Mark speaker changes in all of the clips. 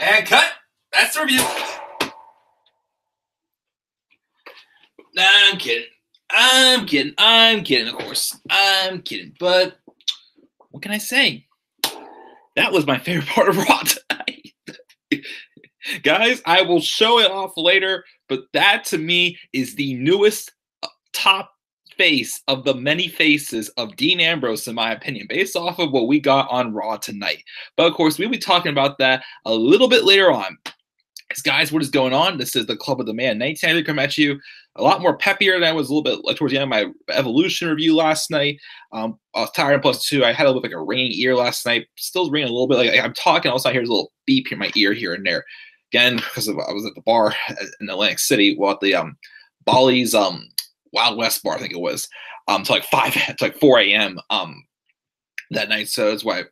Speaker 1: And cut. That's the review. Nah, I'm kidding. I'm kidding, of course. I'm kidding. But what can I say? That was my favorite part of Raw tonight. Guys, I will show it off later, but that to me is the newest top face of the many faces of Dean Ambrose, in my opinion, based off of what we got on Raw tonight. But of course, we'll be talking about that a little bit later on. Because guys, what is going on? This is the Club of the Man. 1990 come at you a lot more peppier than I was a little bit like towards the end of my Evolution review last night. I was tired, and plus two, I had a little bit like a ringing ear last night. Still ringing a little bit. Like I'm talking, also I hear a little beep in my ear here and there. Again, because I was at the bar in Atlantic City, well, at the Bali's Wild West bar, I think it was, to like 4 a.m. That night. So that's why.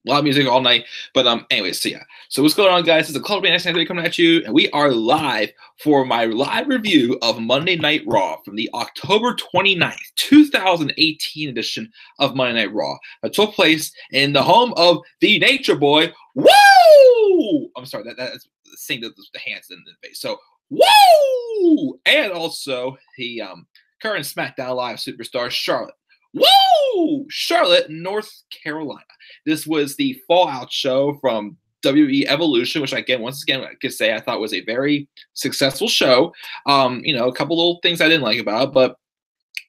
Speaker 1: A lot of music all night. But anyways, so yeah. So what's going on, guys? It's the Club of the Man coming at you, and we are live for my live review of Monday Night Raw from the October 29th, 2018 edition of Monday Night Raw. That took place in the home of the Nature Boy. Woo! I'm sorry, that's saying the hands in the face. So woo! And also the current SmackDown Live superstar Charlotte. Woo! Charlotte, North Carolina. This was the Fallout show from WWE Evolution, which once again, I could say I thought was a very successful show. A couple little things I didn't like about it, but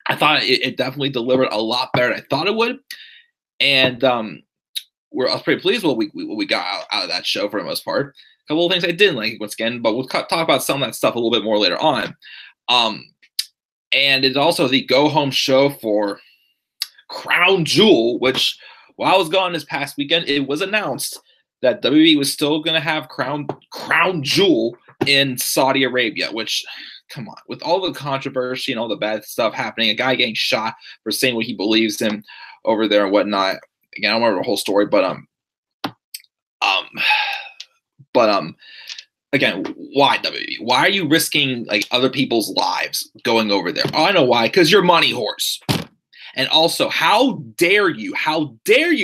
Speaker 1: I thought it definitely delivered a lot better than I thought it would. And I was pretty pleased with what we got out of that show for the most part. A couple of things I didn't like once again, but we'll talk about some of that stuff a little bit more later on. And it's also the go-home show for Crown Jewel, which while I was gone this past weekend, it was announced that WWE was still going to have Crown Jewel in Saudi Arabia, which, come on, with all the controversy and all the bad stuff happening, a guy getting shot for saying what he believes in over there and whatnot. Again, I don't remember the whole story, but again, why WWE? Why are you risking like other people's lives going over there? Oh, I know why, because you're money horse. And also, how dare you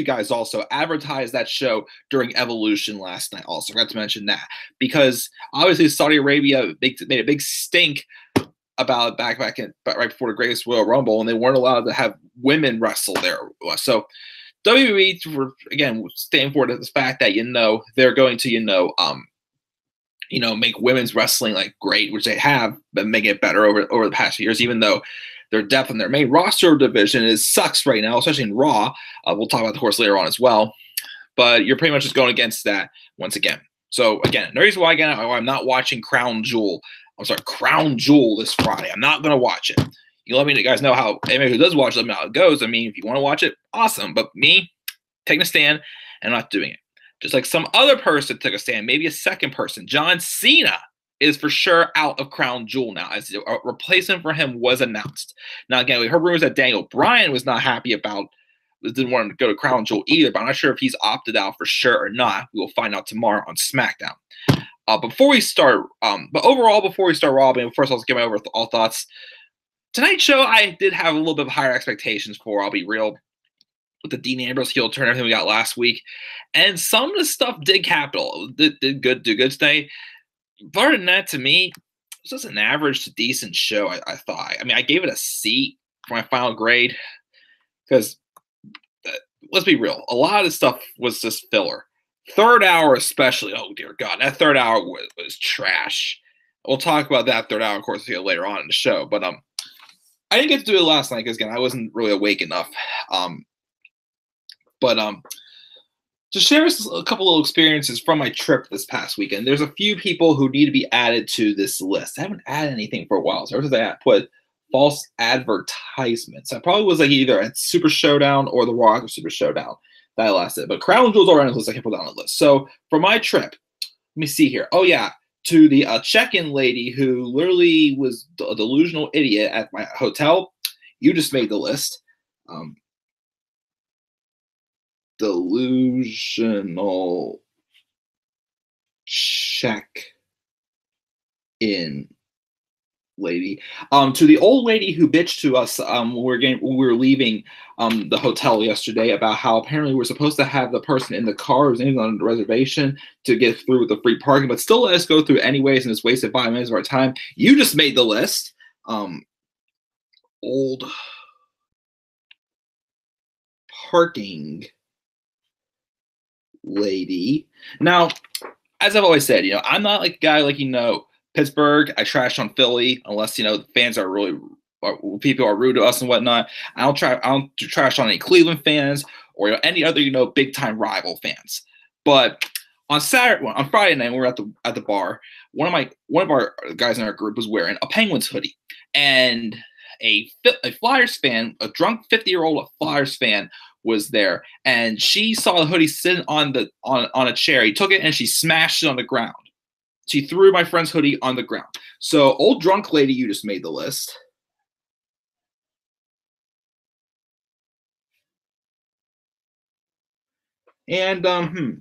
Speaker 1: guys also advertise that show during Evolution last night? Also, forgot to mention that. Because obviously Saudi Arabia made a big stink about it right before the Greatest Royal Rumble, and they weren't allowed to have women wrestle there. So WWE, again, staying for the fact that, they're going to, make women's wrestling like great, which they have, but make it better over the past few years, even though their depth in their main roster division sucks right now, especially in Raw. We'll talk about the course later on as well. But you're pretty much just going against that once again. So again, the reason why I'm not watching Crown Jewel this Friday. I'm not going to watch it. You let me guys know how, anybody who does watch it, let me know how it goes. I mean, if you want to watch it, awesome. But me, taking a stand and not doing it. Just like some other person took a stand, maybe a second person. John Cena is for sure out of Crown Jewel now, as a replacement for him was announced. Now, again, we heard rumors that Daniel Bryan was not happy didn't want him to go to Crown Jewel either, but I'm not sure if he's opted out for sure or not. We will find out tomorrow on SmackDown. Before we start Raw, first I'll get my overall thoughts. Tonight's show, I did have a little bit of higher expectations for, I'll be real, with the Dean Ambrose heel turn, everything we got last week. And some of the stuff did do good today. But other than that, to me, it was just an average to decent show, I thought. I mean, I gave it a C for my final grade because, let's be real, a lot of the stuff was just filler. Third hour especially, oh dear God, that third hour was trash. We'll talk about that third hour, of course, later on in the show. But I didn't get to do it last night because, again, I wasn't really awake enough. To share a couple little experiences from my trip this past weekend, there's a few people who need to be added to this list. I haven't added anything for a while, so I put false advertisements. I probably was like either at Super Showdown or the Raw or Super Showdown that I last did. But Crown Jewel's already on the list. I can put that on the list. So for my trip, let me see here. Oh yeah, to the check-in lady who literally was a delusional idiot at my hotel. You just made the list. Delusional check-in lady. To the old lady who bitched to us when we were leaving the hotel yesterday about how apparently we're supposed to have the person in the car who's on the reservation to get through with the free parking, but still let us go through anyways and just wasted 5 minutes of our time. You just made the list. Old parking lady. Now, as I've always said, I'm not like a guy like, Pittsburgh. I trash on Philly unless, the fans are really, people are rude to us and whatnot. I don't trash on any Cleveland fans or any other, big time rival fans. But on Friday night, when we were at the bar, one of our guys in our group was wearing a Penguins hoodie, and a Flyers fan, a drunk 50-year-old Flyers fan, was there, and she saw the hoodie sitting on a chair. He took it and she smashed it on the ground. She threw my friend's hoodie on the ground. So, old drunk lady, you just made the list. And oh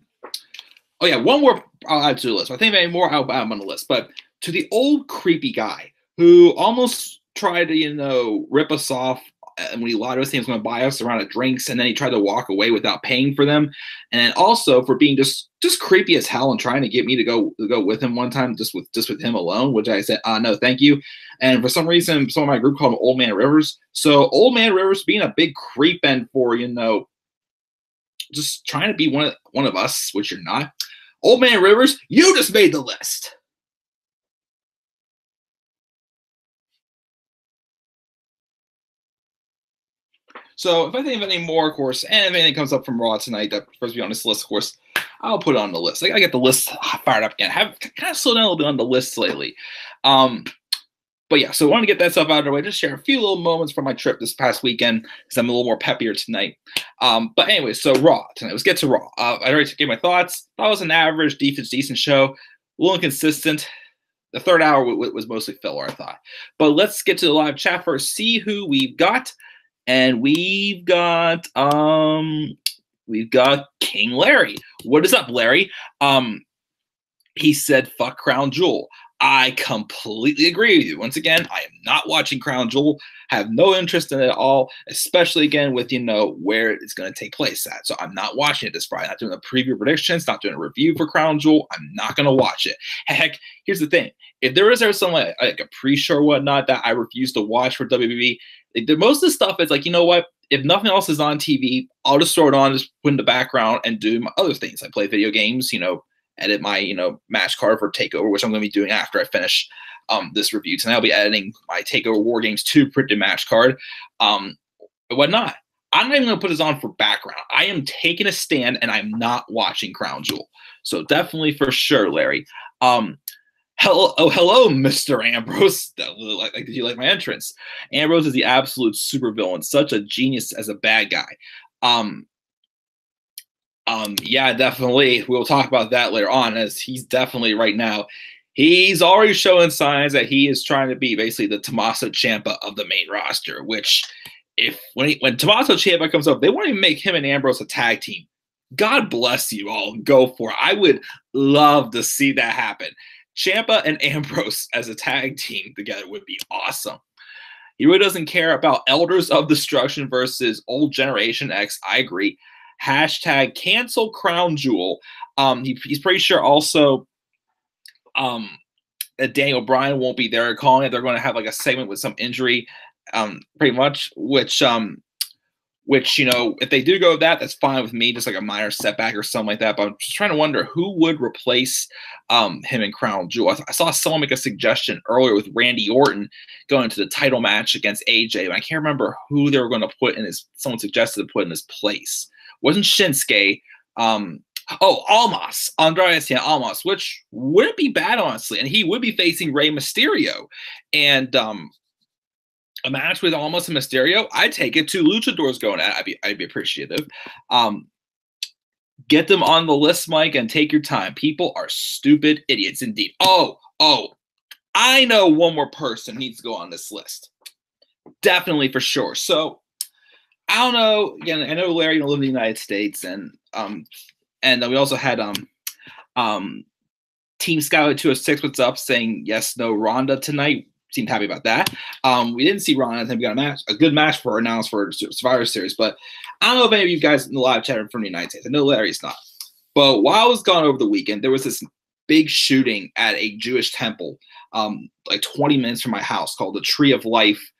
Speaker 1: yeah, one more I'll add to the list. I think maybe more I'll add on the list. But to the old creepy guy who almost tried to rip us off when he lied to us, he was going to buy us a round of drinks, and then he tried to walk away without paying for them. And then also for being just creepy as hell and trying to get me to go with him one time just with him alone, which I said, no, thank you. And for some reason, some of my group called him Old Man Rivers. So Old Man Rivers being a big creep and for just trying to be one of us, which you're not. Old Man Rivers, you just made the list. So if I think of any more, of course, and if anything comes up from Raw tonight that's supposed to be on this list, of course, I'll put it on the list. I gotta get the list fired up again. Have kind of slowed down a little bit on the list lately. But yeah, so I want to get that stuff out of the way. Just share a few little moments from my trip this past weekend because I'm a little more peppier tonight. But anyway, so Raw tonight. Let's get to Raw. I already gave my thoughts. Thought it was an average, decent show. A little inconsistent. The third hour was mostly filler, I thought. But let's get to the live chat first. See who we've got. And we've got King Larry. What is up, Larry? He said, "Fuck Crown Jewel." I completely agree with you. Once again, I am not watching Crown Jewel. Have no interest in it at all, especially again with where it's going to take place at. So I'm not watching it this Friday. Not doing a preview predictions. Not doing a review for Crown Jewel. I'm not going to watch it. Heck, here's the thing: if there is ever something like a pre-show or whatnot that I refuse to watch for WWE, most of the stuff is like, you know what? If nothing else is on TV, I'll just throw it on, just put in the background, and do my other things. I play video games. Edit my match card for Takeover, which I'm going to be doing after I finish this review tonight. I'll be editing my Takeover War Games 2 printed match card, whatnot. I'm not even going to put this on for background. I am taking a stand, and I'm not watching Crown Jewel. So definitely for sure, Larry. Hello, Mr. Ambrose. Did you like my entrance? Ambrose is the absolute supervillain, such a genius as a bad guy. Yeah, definitely. We'll talk about that later on, as he's definitely right now. He's already showing signs that he is trying to be basically the Tommaso Ciampa of the main roster. Which, when Tommaso Ciampa comes up, they want to make him and Ambrose a tag team. God bless you all. Go for it. I would love to see that happen. Ciampa and Ambrose as a tag team together would be awesome. He really doesn't care about Elders of Destruction versus Old Generation X. I agree. Hashtag cancel Crown Jewel. He's pretty sure also that Daniel Bryan won't be there calling it. They're going to have like a segment with some injury, pretty much, which if they do go with that, that's fine with me, just like a minor setback or something like that. But I'm just trying to wonder who would replace him in Crown Jewel. I saw someone make a suggestion earlier with Randy Orton going to the title match against AJ, and I can't remember who they were going to put in his. Someone suggested to put in his place. Wasn't Shinsuke. Almas. Andrade Almas, which wouldn't be bad, honestly. And he would be facing Rey Mysterio. And a match with Almas and Mysterio, I'd take it. 2 luchadors going at it. I'd be appreciative. Get them on the list, Mike, and take your time. People are stupid idiots indeed. Oh, I know one more person needs to go on this list. Definitely, for sure. So, I don't know. Again, I know Larry lives in the United States, and we also had Team Skylar 206 what's up saying yes, no Ronda tonight. seemed happy about that. We didn't see Ron. I think we got a good match for announced for Survivor Series. But I don't know if any of you guys in the live chat are from the United States. I know Larry's not. But while I was gone over the weekend, there was this big shooting at a Jewish temple, like 20 minutes from my house, called the Tree of Life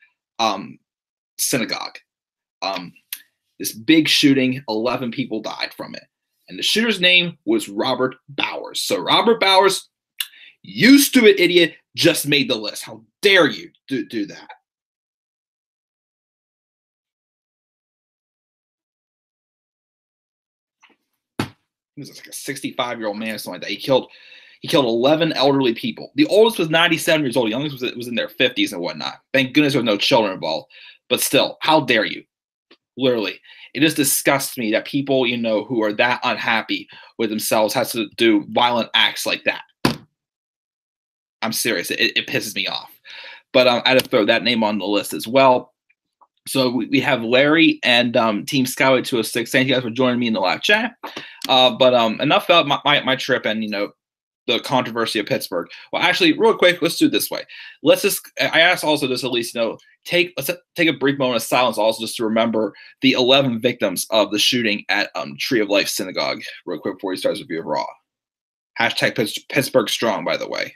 Speaker 1: Synagogue. This big shooting, 11 people died from it. And the shooter's name was Robert Bowers. So Robert Bowers, you stupid idiot, just made the list. How dare you do that? He was like a 65-year-old man or something like that. He killed 11 elderly people. The oldest was 97 years old. The youngest was in their 50s and whatnot. Thank goodness there were no children involved. But still, how dare you? Literally, it just disgusts me that people, who are that unhappy with themselves has to do violent acts like that. I'm serious. It pisses me off. But I had to throw that name on the list as well. So we have Larry and Team Skyway 206. Thank you guys for joining me in the live chat. But enough about my trip and, the controversy of Pittsburgh. Well, actually, real quick, let's do it this way. I asked also just at least, let's take a brief moment of silence also just to remember the 11 victims of the shooting at Tree of Life Synagogue real quick before he starts review of Raw. Hashtag Pittsburgh Strong, by the way.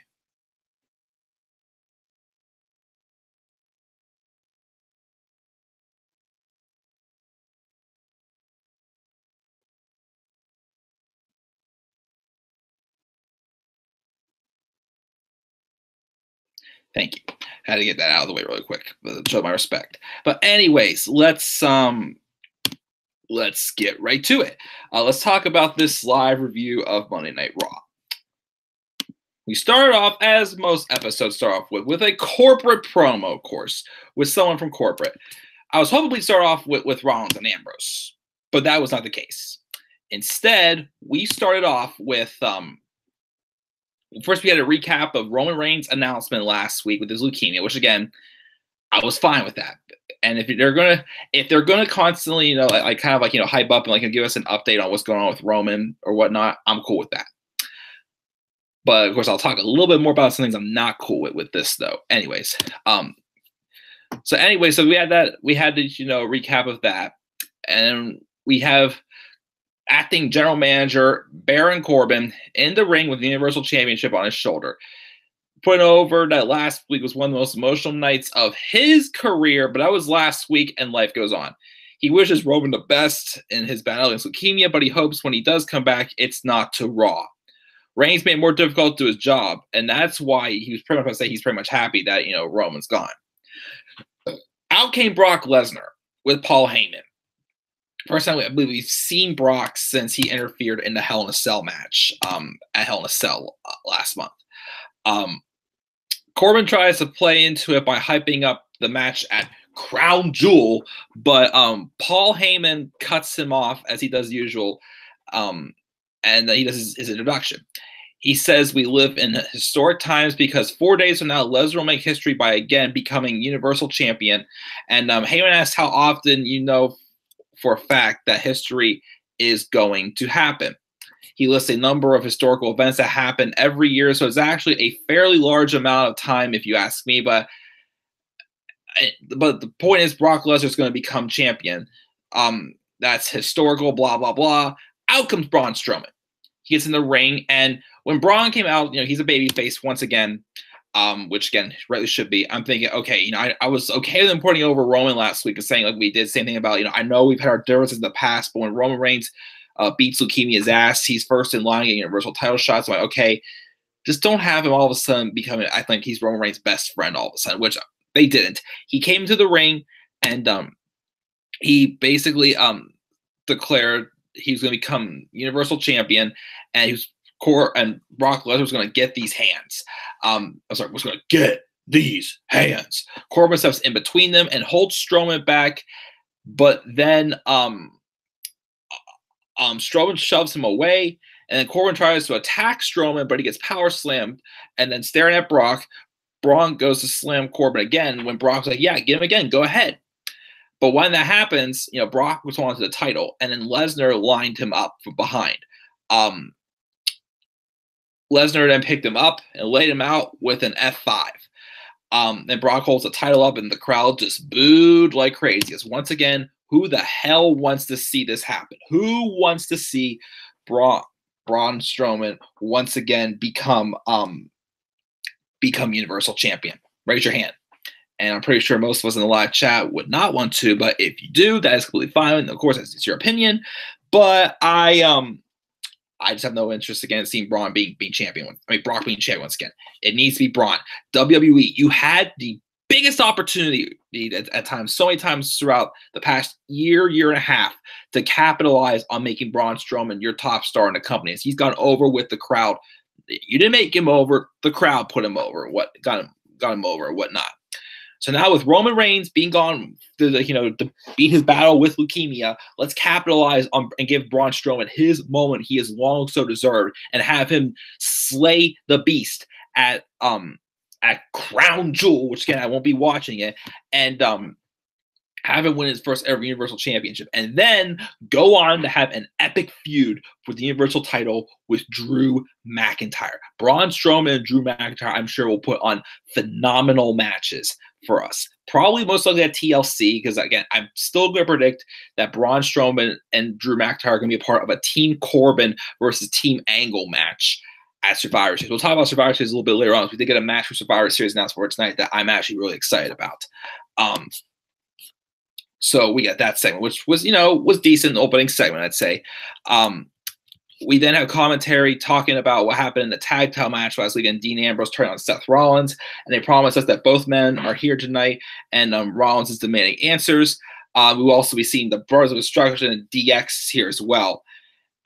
Speaker 1: Thank you. Had to get that out of the way really quick to show my respect. But anyways, let's get right to it. Let's talk about this live review of Monday Night Raw. We started off, as most episodes start off with a corporate promo, of course, with someone from corporate. I was hoping we'd start off with Rollins and Ambrose, but that was not the case. Instead, we started off with first, we had a recap of Roman Reigns' announcement last week with his leukemia, which again, I was fine with that. And if they're gonna constantly, hype up and give us an update on what's going on with Roman or whatnot, I'm cool with that. But of course, I'll talk a little bit more about some things I'm not cool with this though. Anyways, so we had the recap of that, and we have acting general manager Baron Corbin in the ring with the Universal Championship on his shoulder, putting over that last week was one of the most emotional nights of his career, but that was last week and life goes on. He wishes Roman the best in his battle against leukemia, but he hopes when he does come back, it's not to Raw. Reigns made it more difficult to his job, and that's why he was pretty much going to say he's pretty much happy that, Roman's gone. Out came Brock Lesnar with Paul Heyman. First time I believe we've seen Brock since he interfered in the Hell in a Cell match at Hell in a Cell last month. Corbin tries to play into it by hyping up the match at Crown Jewel, but Paul Heyman cuts him off as he does usual, and he does his introduction. He says we live in historic times because 4 days from now, Lesnar will make history by again becoming Universal Champion. And Heyman asks how often for a fact that history is going to happen. He lists a number of historical events that happen every year, so it's actually a fairly large amount of time, if you ask me. But the point is, Brock Lesnar is going to become champion. That's historical. Blah blah blah. Out comes Braun Strowman. He gets in the ring, and when Braun came out, he's a babyface once again. Which again, rightly should be. I'm thinking, okay, I was okay with him putting over Roman last week and saying like we did, same thing about, I know we've had our differences in the past, but when Roman Reigns beats leukemia's ass, he's first in line getting Universal title shots. So I'm like, okay, just don't have him all of a sudden becoming, I think he's Roman Reigns' best friend all of a sudden, which they didn't. He came to the ring and he basically declared he was going to become Universal Champion, and he was and Brock Lesnar was going to get these hands. Was going to get these hands. Corbin steps in between them and holds Strowman back, but then Strowman shoves him away, and then Corbin tries to attack Strowman, but he gets power slammed, and then staring at Brock, Braun goes to slam Corbin again when Brock's like, yeah, get him again, go ahead. But when that happens, Brock was on to the title, and then Lesnar lined him up from behind. Lesnar then picked him up and laid him out with an F5. And Brock holds the title up, and the crowd just booed like crazy. As once again, who the hell wants to see this happen? Who wants to see Braun Strowman once again become Universal Champion? Raise your hand. And I'm pretty sure most of us in the live chat would not want to, but if you do, that is completely fine. Of course, it's your opinion. But I just have no interest again in seeing Braun being champion. Brock being champion once again. It needs to be Braun. WWE, you had the biggest opportunity at times, so many times throughout the past year and a half, to capitalize on making Braun Strowman your top star in the company. As he's gone over with the crowd. You didn't make him over. The crowd put him over. What got him over and whatnot. So now with Roman Reigns being gone to beat his battle with leukemia, let's capitalize on and give Braun Strowman his moment he has long so deserved, and have him slay the beast at Crown Jewel, which again I won't be watching it, and have him win his first ever Universal Championship, and then go on to have an epic feud for the Universal title with Drew McIntyre. Braun Strowman and Drew McIntyre, I'm sure, will put on phenomenal matches for us. Probably most likely at TLC, because again, I'm still going to predict that Braun Strowman and Drew McIntyre are going to be a part of a Team Corbin versus Team Angle match at Survivor Series. We'll talk about Survivor Series a little bit later on. We did get a match for Survivor Series announced for tonight that I'm actually really excited about. So we got that segment, which was decent opening segment, I'd say. We then have commentary talking about what happened in the tag title match last week, and Dean Ambrose turned on Seth Rollins, and they promised us that both men are here tonight, and Rollins is demanding answers. We will also be seeing the Brothers of Destruction and DX here as well.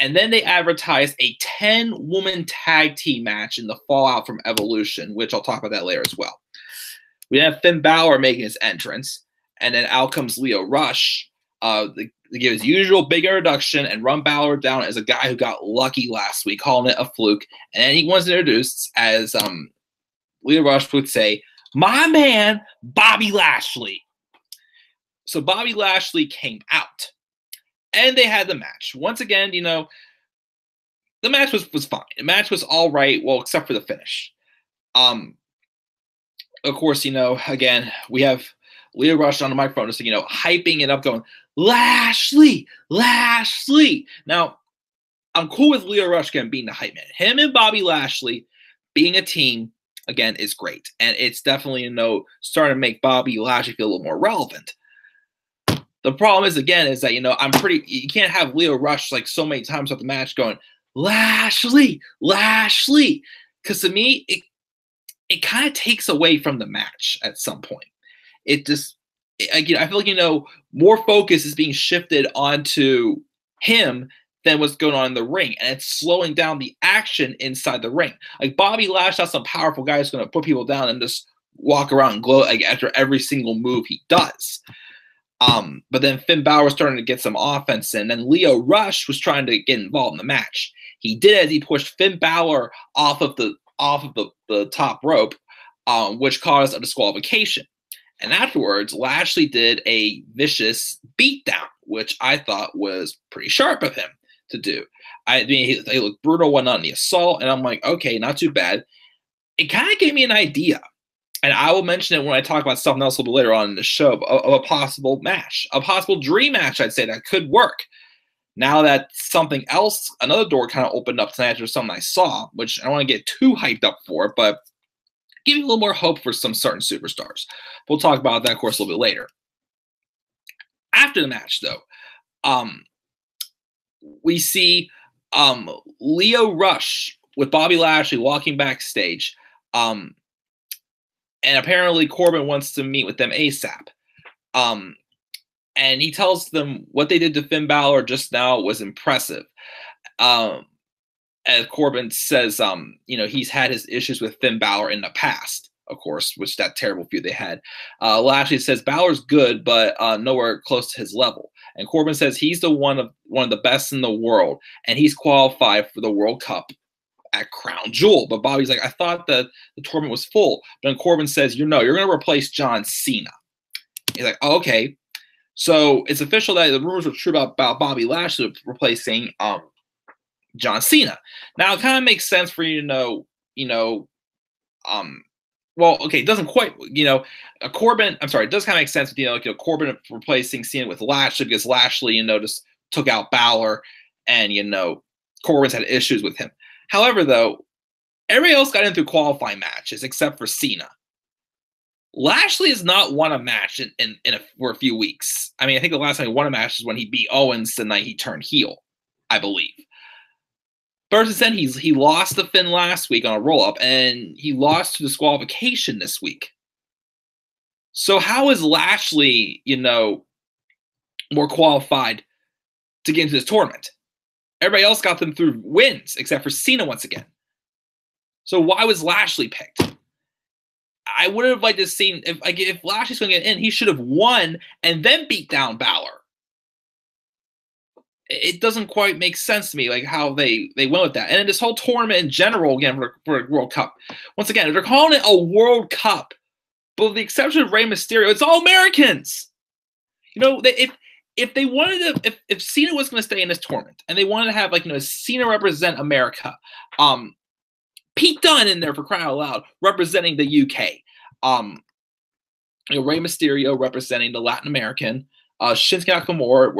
Speaker 1: And then they advertised a 10-woman tag team match in the fallout from Evolution, which I'll talk about that later as well. We then have Finn Balor making his entrance, and then out comes Lio Rush. They give his usual big introduction and run Balor down as a guy who got lucky last week, calling it a fluke. And then he was introduced as Lio Rush would say, "My man, Bobby Lashley." So Bobby Lashley came out, and they had the match. Once again, the match was fine. The match was all right, well, except for the finish. Of course, again, we have Lio Rush on the microphone, just hyping it up, going, "Lashley, Lashley." Now, I'm cool with Lio Rush again being the hype man. Him and Bobby Lashley being a team, again, is great. And it's definitely, starting to make Bobby Lashley feel a little more relevant. The problem is, again, is that, you can't have Lio Rush like so many times throughout the match going, "Lashley, Lashley." Because to me, it kind of takes away from the match at some point. It just, I feel like, more focus is being shifted onto him than what's going on in the ring. And it's slowing down the action inside the ring. Like Bobby Lashley, some powerful guy who's going to put people down and just walk around and glow after every single move he does. But then Finn Balor was starting to get some offense in. And then Lio Rush was trying to get involved in the match. He did as he pushed Finn Balor off of the top rope, which caused a disqualification. And afterwards, Lashley did a vicious beatdown, which I thought was pretty sharp of him to do. I mean, he looked brutal, went on the assault, and I'm like, okay, not too bad. It kind of gave me an idea, and I will mention it when I talk about something else a little bit later on in the show, of a possible match, a possible dream match, I'd say, that could work. Now that something else, another door kind of opened up tonight after something I saw, which I don't want to get too hyped up for, but give you a little more hope for some certain superstars. We'll talk about that, of course, a little bit later. After the match, though, we see Lio Rush with Bobby Lashley walking backstage. And apparently Corbin wants to meet with them ASAP. And he tells them what they did to Finn Balor just now was impressive. As Corbin says, he's had his issues with Finn Balor in the past, of course, which that terrible feud they had. Lashley says Balor's good, but nowhere close to his level. And Corbin says he's one of the best in the world, and he's qualified for the World Cup at Crown Jewel. But Bobby's like, I thought that the tournament was full. But then Corbin says, you're going to replace John Cena. He's like, oh, okay. So it's official that the rumors were true about Bobby Lashley replacing John Cena. Now it kind of makes sense for you to know, well, okay, it doesn't quite, Corbin. I'm sorry, it does kind of make sense with Corbin replacing Cena with Lashley because Lashley, just took out Balor, and Corbin's had issues with him. However, though, everybody else got in through qualifying matches except for Cena. Lashley has not won a match for a few weeks. I mean, I think the last time he won a match is when he beat Owens the night he turned heel, I believe. Versus then he lost to Finn last week on a roll-up, and he lost to disqualification this week. So how is Lashley, more qualified to get into this tournament? Everybody else got them through wins, except for Cena once again. So why was Lashley picked? I would have liked to see if Lashley's going to get in, he should have won and then beat down Balor. It doesn't quite make sense to me, like how they went with that. And then this whole tournament in general, again, for a World Cup. Once again, they're calling it a World Cup, but with the exception of Rey Mysterio, it's all Americans. If they wanted to, if Cena was going to stay in this tournament and they wanted to have Cena represent America, Pete Dunne in there for crying out loud representing the UK, Rey Mysterio representing the Latin American. Shinsuke Nakamura,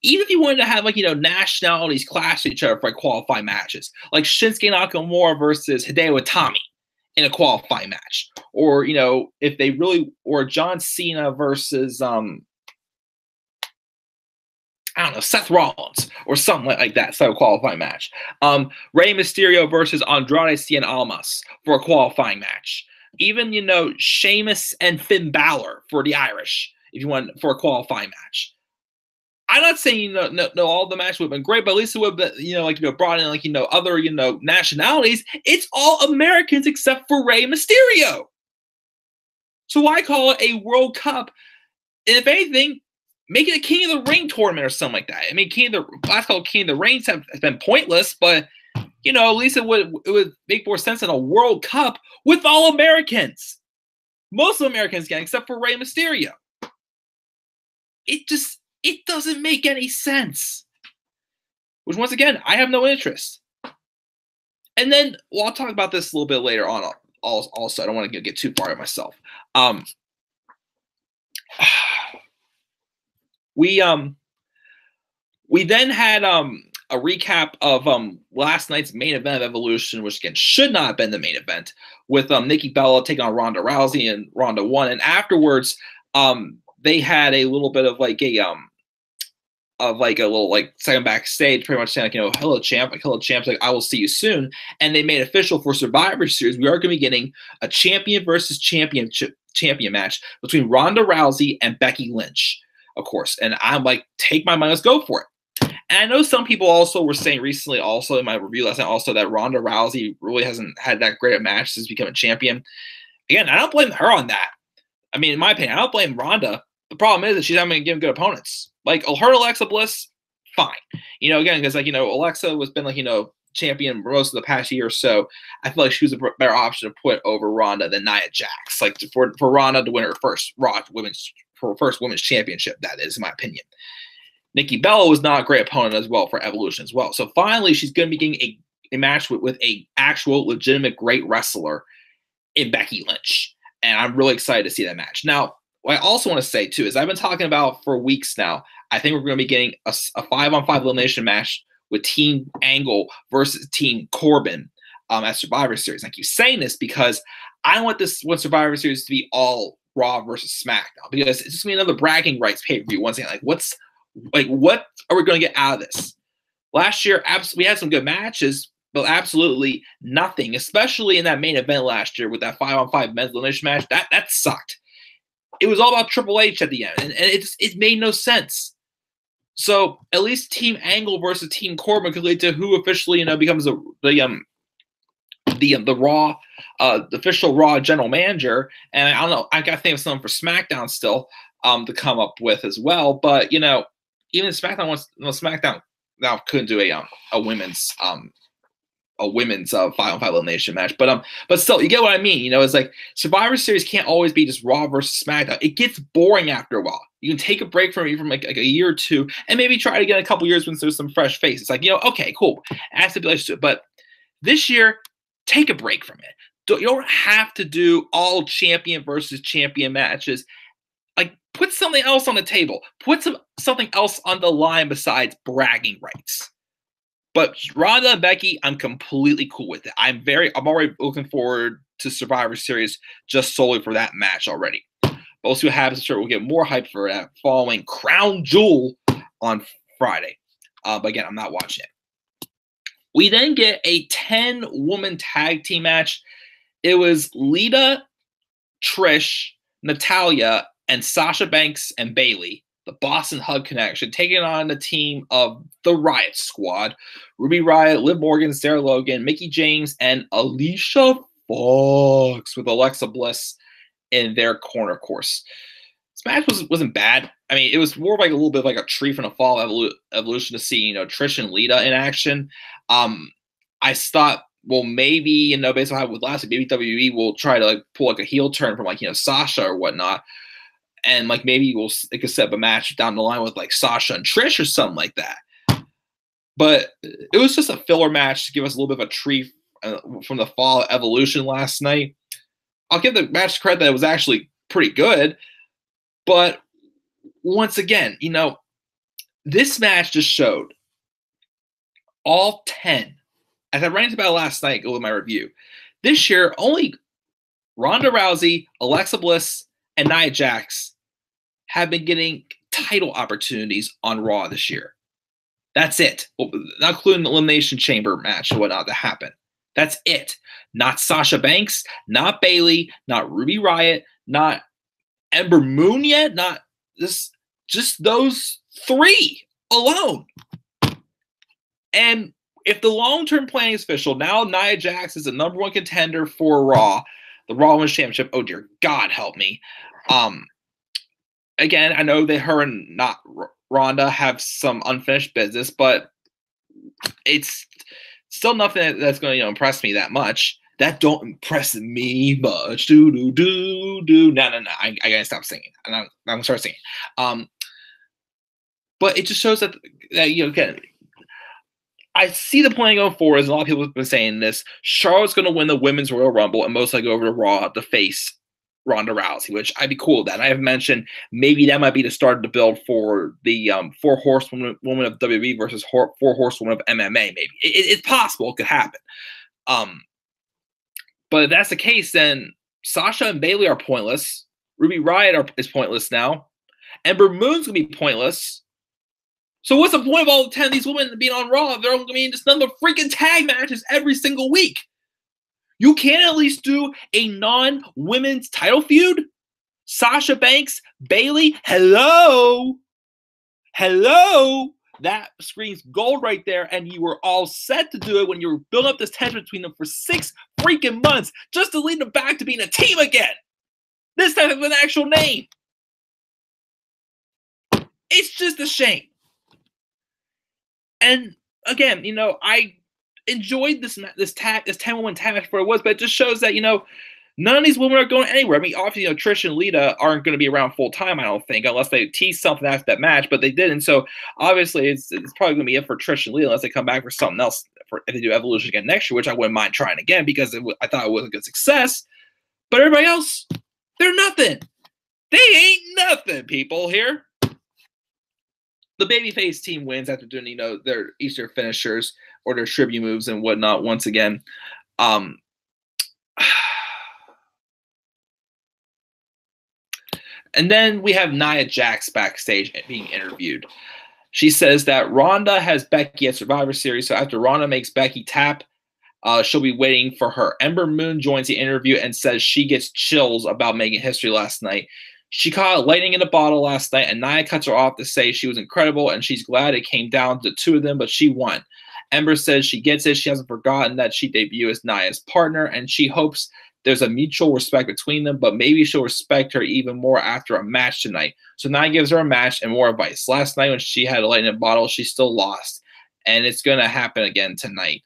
Speaker 1: even if you wanted to have nationalities clash each other for qualifying matches, like Shinsuke Nakamura versus Hideo Itami in a qualifying match, or if they really, or John Cena versus Seth Rollins or something like that, so a qualifying match. Rey Mysterio versus Andrade Cien Almas for a qualifying match. Even Sheamus and Finn Balor for the Irish, if you want for a qualifying match. I'm not saying no, all the matches would have been great, but at least it would have been, brought in other nationalities. It's all Americans except for Rey Mysterio. So why call it a World Cup? And if anything, make it a King of the Ring tournament or something like that. I mean, last call King of the Rings has been pointless, but at least it would make more sense in a World Cup with all Americans. Most of Americans can, except for Rey Mysterio. It doesn't make any sense. Which, once again, I have no interest. And then, I'll talk about this a little bit later on. Also, I don't want to get too far of myself. We then had a recap of last night's main event of Evolution, which again should not have been the main event, with Nikki Bella taking on Ronda Rousey, and Ronda won. And afterwards, they had a little bit of a little second backstage, pretty much saying hello champ, I will see you soon. And they made official for Survivor Series, we are going to be getting a champion versus champion match between Ronda Rousey and Becky Lynch, of course. And I'm like, take my money, let's go for it. And I know some people also were saying recently, also in my review last night, also that Ronda Rousey really hasn't had that great a match since becoming champion. Again, I don't blame her on that. I mean, in my opinion, I don't blame Ronda. The problem is that she's not going to give good opponents. Like her Alexa Bliss, fine. Again, because Alexa was been champion most of the past year or so. I feel like she was a better option to put over Ronda than Nia Jax. Like for Ronda to win her first women's championship, that is, in my opinion. Nikki Bella was not a great opponent as well for Evolution as well. So finally, she's going to be getting a match with a actual legitimate great wrestler in Becky Lynch. And I'm really excited to see that match. Now, what I also want to say, too, is I've been talking about for weeks now, I think we're going to be getting a 5-on-5 elimination match with Team Angle versus Team Corbin at Survivor Series. I keep saying this because I want Survivor Series to be all Raw versus SmackDown, because it's just going to be another bragging rights pay-per-view. Once again, what are we going to get out of this? Last year, we had some good matches, but absolutely nothing, especially in that main event last year with that 5-on-5 men's elimination match. That sucked. It was all about Triple H at the end, and it made no sense. So at least Team Angle versus Team Corbin could lead to who officially becomes the Raw, the official Raw general manager. And I don't know, I got to think of something for SmackDown still to come up with as well. But even SmackDown now couldn't do a women's 5-on-5 elimination match, but still, you get what I mean. It's like Survivor Series can't always be just Raw versus SmackDown. It gets boring after a while. You can take a break from like a year or two, and maybe try to get a couple years when there's some fresh faces. Like okay, cool, add stipulations to it. But this year, take a break from it. You don't have to do all champion versus champion matches. Like, put something else on the table. Put something else on the line besides bragging rights. But Ronda and Becky, I'm completely cool with it. I'm already looking forward to Survivor Series just solely for that match already. But we'll see what happens. Sure, we'll get more hype for that following Crown Jewel on Friday. But again, I'm not watching it. We then get a 10-woman tag team match. It was Lita, Trish, Natalya, and Sasha Banks and Bayley, the Boston Hug Connection, taking on the team of the Riot Squad. Ruby Riott, Liv Morgan, Sarah Logan, Mickie James, and Alicia Fox with Alexa Bliss in their corner course. This match wasn't bad. I mean, it was more like a little bit like a tree from the fall evolution to see, Trish and Lita in action. I thought, well, maybe, based on how it would last, maybe WWE will try to pull a heel turn from Sasha or whatnot. And maybe it could set up a match down the line with Sasha and Trish or something like that. But it was just a filler match to give us a little bit of a treat from the fall evolution last night. I'll give the match credit that it was actually pretty good. But once again, this match just showed all 10, as I ranted about last night with my review, this year only Ronda Rousey, Alexa Bliss, and Nia Jax have been getting title opportunities on Raw this year. That's it. Well, not including the Elimination Chamber match and whatnot that happened. That's it. Not Sasha Banks, not Bayley, not Ruby Riott, not Ember Moon yet, not this, just those 3 alone. And if the long-term plan is official, now Nia Jax is the #1 contender for Raw, the Raw Women's Championship. Oh dear God, help me. Again, I know that her and not Ronda have some unfinished business, but it's still nothing that's going to impress me that much. That don't impress me much. Do. No. I gotta stop singing. I'm gonna start singing. But it just shows that again, I see the plan going forward. As a lot of people have been saying this, Charlotte's going to win the Women's Royal Rumble and most likely go over to Raw to face Ronda Rousey, which I'd be cool with that. And I have mentioned maybe that might be the start of the build for the 4 horsewomen of WWE versus 4 horsewomen of MMA. Maybe it's possible it could happen. But if that's the case, then Sasha and Bayley are pointless. Ruby Riott is pointless now. Ember Moon's gonna be pointless. So what's the point of all 10 of these women being on Raw if they're only gonna be in just number of freaking tag matches every single week? You can't at least do a non-women's title feud? Sasha Banks, Bayley, hello? That screams gold right there, and you were all set to do it when you were building up this tension between them for 6 freaking months just to lead them back to being a team again. This time with an actual name. It's just a shame. And again, I enjoyed this 10-woman tag match for what it was, but it just shows that, none of these women are going anywhere. I mean, obviously, Trish and Lita aren't going to be around full time, I don't think, unless they tease something after that match, but they didn't. So obviously, it's probably going to be it for Trish and Lita unless they come back for something else if they do Evolution again next year, which I wouldn't mind trying again because I thought it was a good success. But everybody else, they're nothing. They ain't nothing, people here. The babyface team wins after doing, their Easter finishers or their tribute moves and whatnot once again. And then we have Nia Jax backstage being interviewed. She says that Ronda has Becky at Survivor Series, so after Ronda makes Becky tap, she'll be waiting for her. Ember Moon joins the interview and says she gets chills about making history last night. She caught lightning in a bottle last night, and Nia cuts her off to say she was incredible and she's glad it came down to the 2 of them, but she won. Ember says she gets it. She hasn't forgotten that she debuted as Nia's partner, and she hopes there's a mutual respect between them, but maybe she'll respect her even more after a match tonight. So Nia gives her a match and more advice. Last night when she had a lightning in a bottle, she still lost, and it's going to happen again tonight.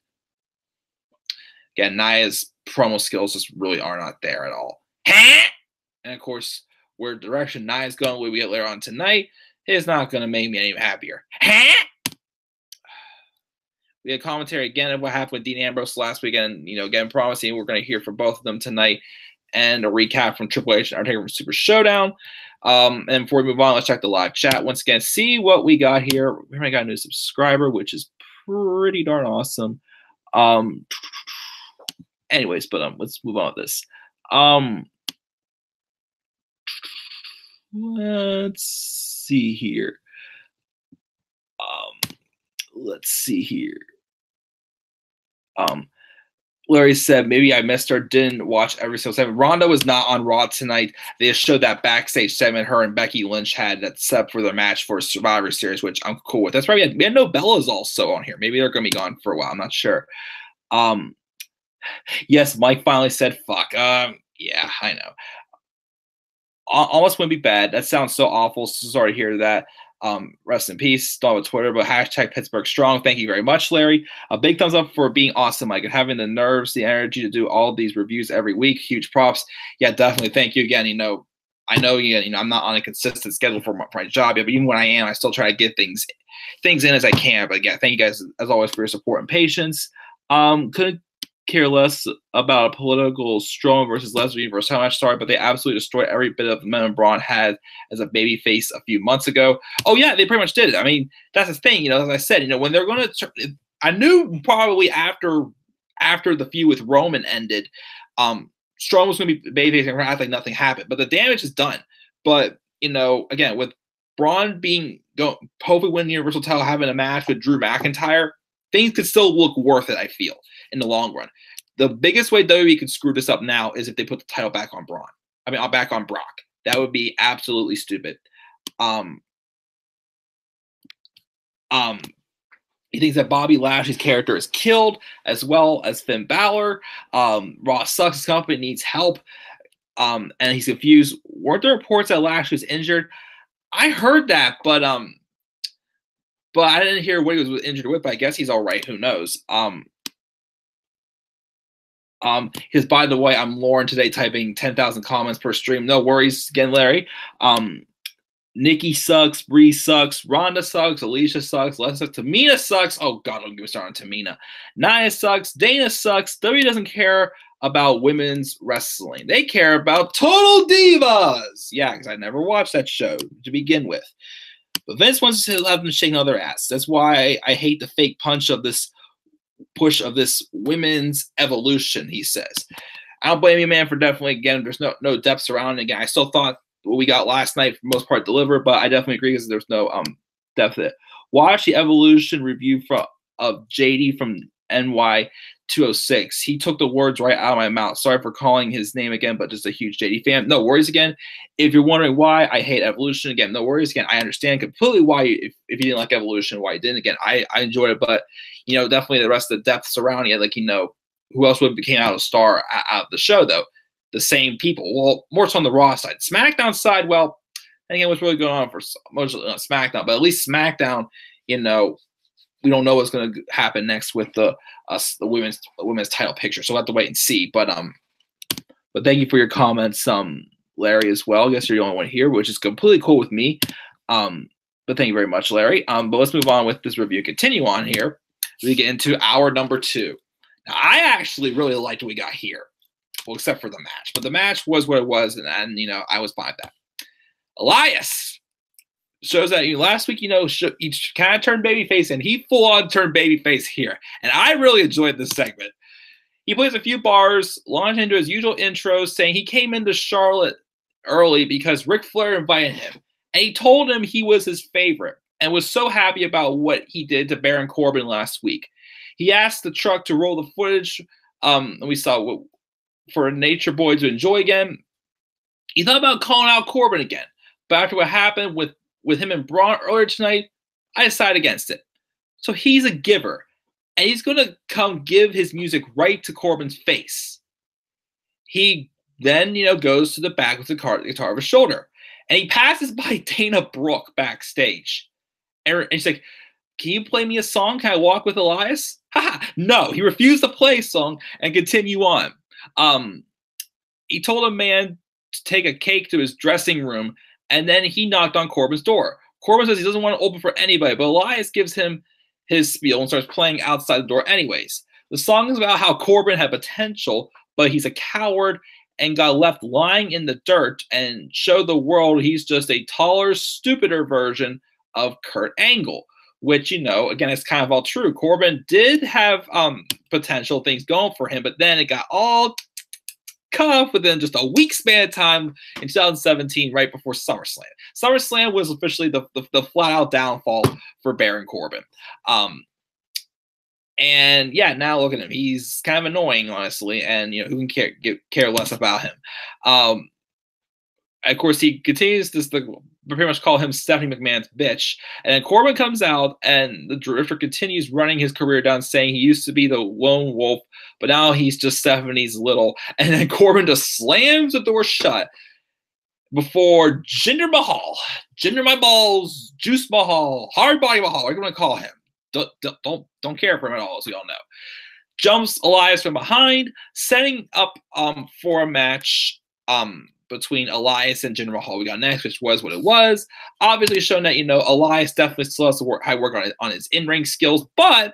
Speaker 1: Again, Nia's promo skills just really are not there at all. And of course, where direction Nia's going, what we get later on tonight, is not going to make me any happier. We had commentary again of what happened with Dean Ambrose last weekend. Again, promising we're going to hear from both of them tonight, and a recap from Triple H and Undertaker from Super Showdown. And before we move on, let's check the live chat once again. See what we got here. We already got a new subscriber, which is pretty darn awesome. Anyways, but let's move on with this. Let's see here. Let's see here. Larry said, maybe I missed her, didn't watch every single segment. Ronda was not on Raw tonight. They just showed that backstage segment her and Becky Lynch had that set up for their match for Survivor Series, which I'm cool with. That's why we had no Bellas also on here. Maybe they're going to be gone for a while. I'm not sure. Yes, Mike finally said fuck. Yeah, I know. Almost wouldn't be bad. That sounds so awful. So sorry to hear that. Rest in peace. Still on Twitter, but hashtag Pittsburgh Strong. Thank you very much, Larry. A big thumbs up for being awesome, Mike, and having the nerves, the energy to do all these reviews every week. Huge props. Yeah, definitely. Thank you again. I know I'm not on a consistent schedule for my job yet, but even when I am, I still try to get things in as I can. But yeah, thank you guys as always for your support and patience. Couldn't care less about a political Strowman versus Lesnar versus how much. Sorry, but they absolutely destroyed every bit of momentum Braun had as a baby face a few months ago. Oh yeah, they pretty much did it. I mean, that's the thing. As I said, when they're going to, I knew probably after the feud with Roman ended, Strowman was going to be baby face and act like nothing happened. But the damage is done. But again, with Braun hopefully winning the Universal title, having a match with Drew McIntyre, things could still look worth it, I feel, in the long run. The biggest way WWE can screw this up now is if they put the title back on Braun. I mean, back on Brock. That would be absolutely stupid. He thinks that Bobby Lashley's character is killed, as well as Finn Balor. Raw sucks. His company needs help. And he's confused. Weren't there reports that Lashley's injured? I heard that, but I didn't hear what he was injured with. But I guess he's all right. Who knows? Because by the way, I'm Lauren today, typing 10,000 comments per stream. No worries, again, Larry. Nikki sucks, Bree sucks, Ronda sucks, Alicia sucks, Lessa sucks, Tamina sucks. Oh God, don't get me started on Tamina. Nia sucks, Dana sucks. WWE doesn't care about women's wrestling. They care about Total Divas. Yeah, because I never watched that show to begin with. But Vince wants to have them shaking all their ass. That's why I hate the fake push of this women's evolution, he says. I don't blame you, man, for definitely, again, there's no depth surrounding it. I still thought what we got last night, for the most part, delivered, but I definitely agree because there's no depth to it. Watch the evolution review of JD from NY206. He took the words right out of my mouth. Sorry for calling his name again, but just a huge JD fan. No worries again. If you're wondering why I hate evolution, again, no worries again. I understand completely why if you didn't like evolution, why you didn't. Again, I enjoyed it, but definitely the rest of the depth surrounding it, who else would have became out a star out of the show though? The same people. Well, more so on the Raw side. SmackDown side, well, again, what's really going on for mostly on SmackDown, but at least SmackDown, we don't know what's going to happen next with the women's title picture. So we'll have to wait and see. But thank you for your comments, Larry, as well. I guess you're the only one here, which is completely cool with me. But thank you very much, Larry. But let's move on with this review. Continue on here. We get into hour number 2. Now, I actually really liked what we got here. Well, except for the match. But the match was what it was, and I was fine with that. Elias shows that last week, he kind of turned babyface, and he full-on turned babyface here. And I really enjoyed this segment. He plays a few bars, launched into his usual intros, saying he came into Charlotte early because Ric Flair invited him. And he told him he was his favorite and was so happy about what he did to Baron Corbin last week. He asked the truck to roll the footage. We saw for Nature Boy to enjoy again. He thought about calling out Corbin again. But after what happened with him and Braun earlier tonight, I decided against it. So he's a giver. And he's going to come give his music right to Corbin's face. He then, goes to the back with the guitar of his shoulder. And he passes by Dana Brooke backstage. And he's like, can you play me a song? Can I walk with Elias? No, he refused to play a song and continue on. He told a man to take a cake to his dressing room, and then he knocked on Corbin's door. Corbin says he doesn't want to open for anybody, but Elias gives him his spiel and starts playing outside the door anyways. The song is about how Corbin had potential, but he's a coward and got left lying in the dirt, and showed the world he's just a taller, stupider version of Kurt Angle, which, you know, again, it's kind of all true. Corbin did have potential things going for him, but then it got all cut off within just a week span of time in 2017, right before SummerSlam. SummerSlam was officially the flat-out downfall for Baron Corbin. And yeah, now look at him. He's kind of annoying, honestly, and you know, who can care less about him? Of course, he continues to pretty much call him Stephanie McMahon's bitch. And then Corbin comes out, and the Drifter continues running his career down, saying he used to be the lone wolf, but now he's just Stephanie's little. And then Corbin just slams the door shut before Jinder Mahal, Jinder my balls, Juice Mahal, Hard Body Mahal, what are you going to call him? Don't care for him at all, as we all know. Jumps Elias from behind, setting up for a match between Elias and Jinder Mahal. We got next, which was what it was. Obviously showing that, you know, Elias definitely still has to work on his in-ring skills, but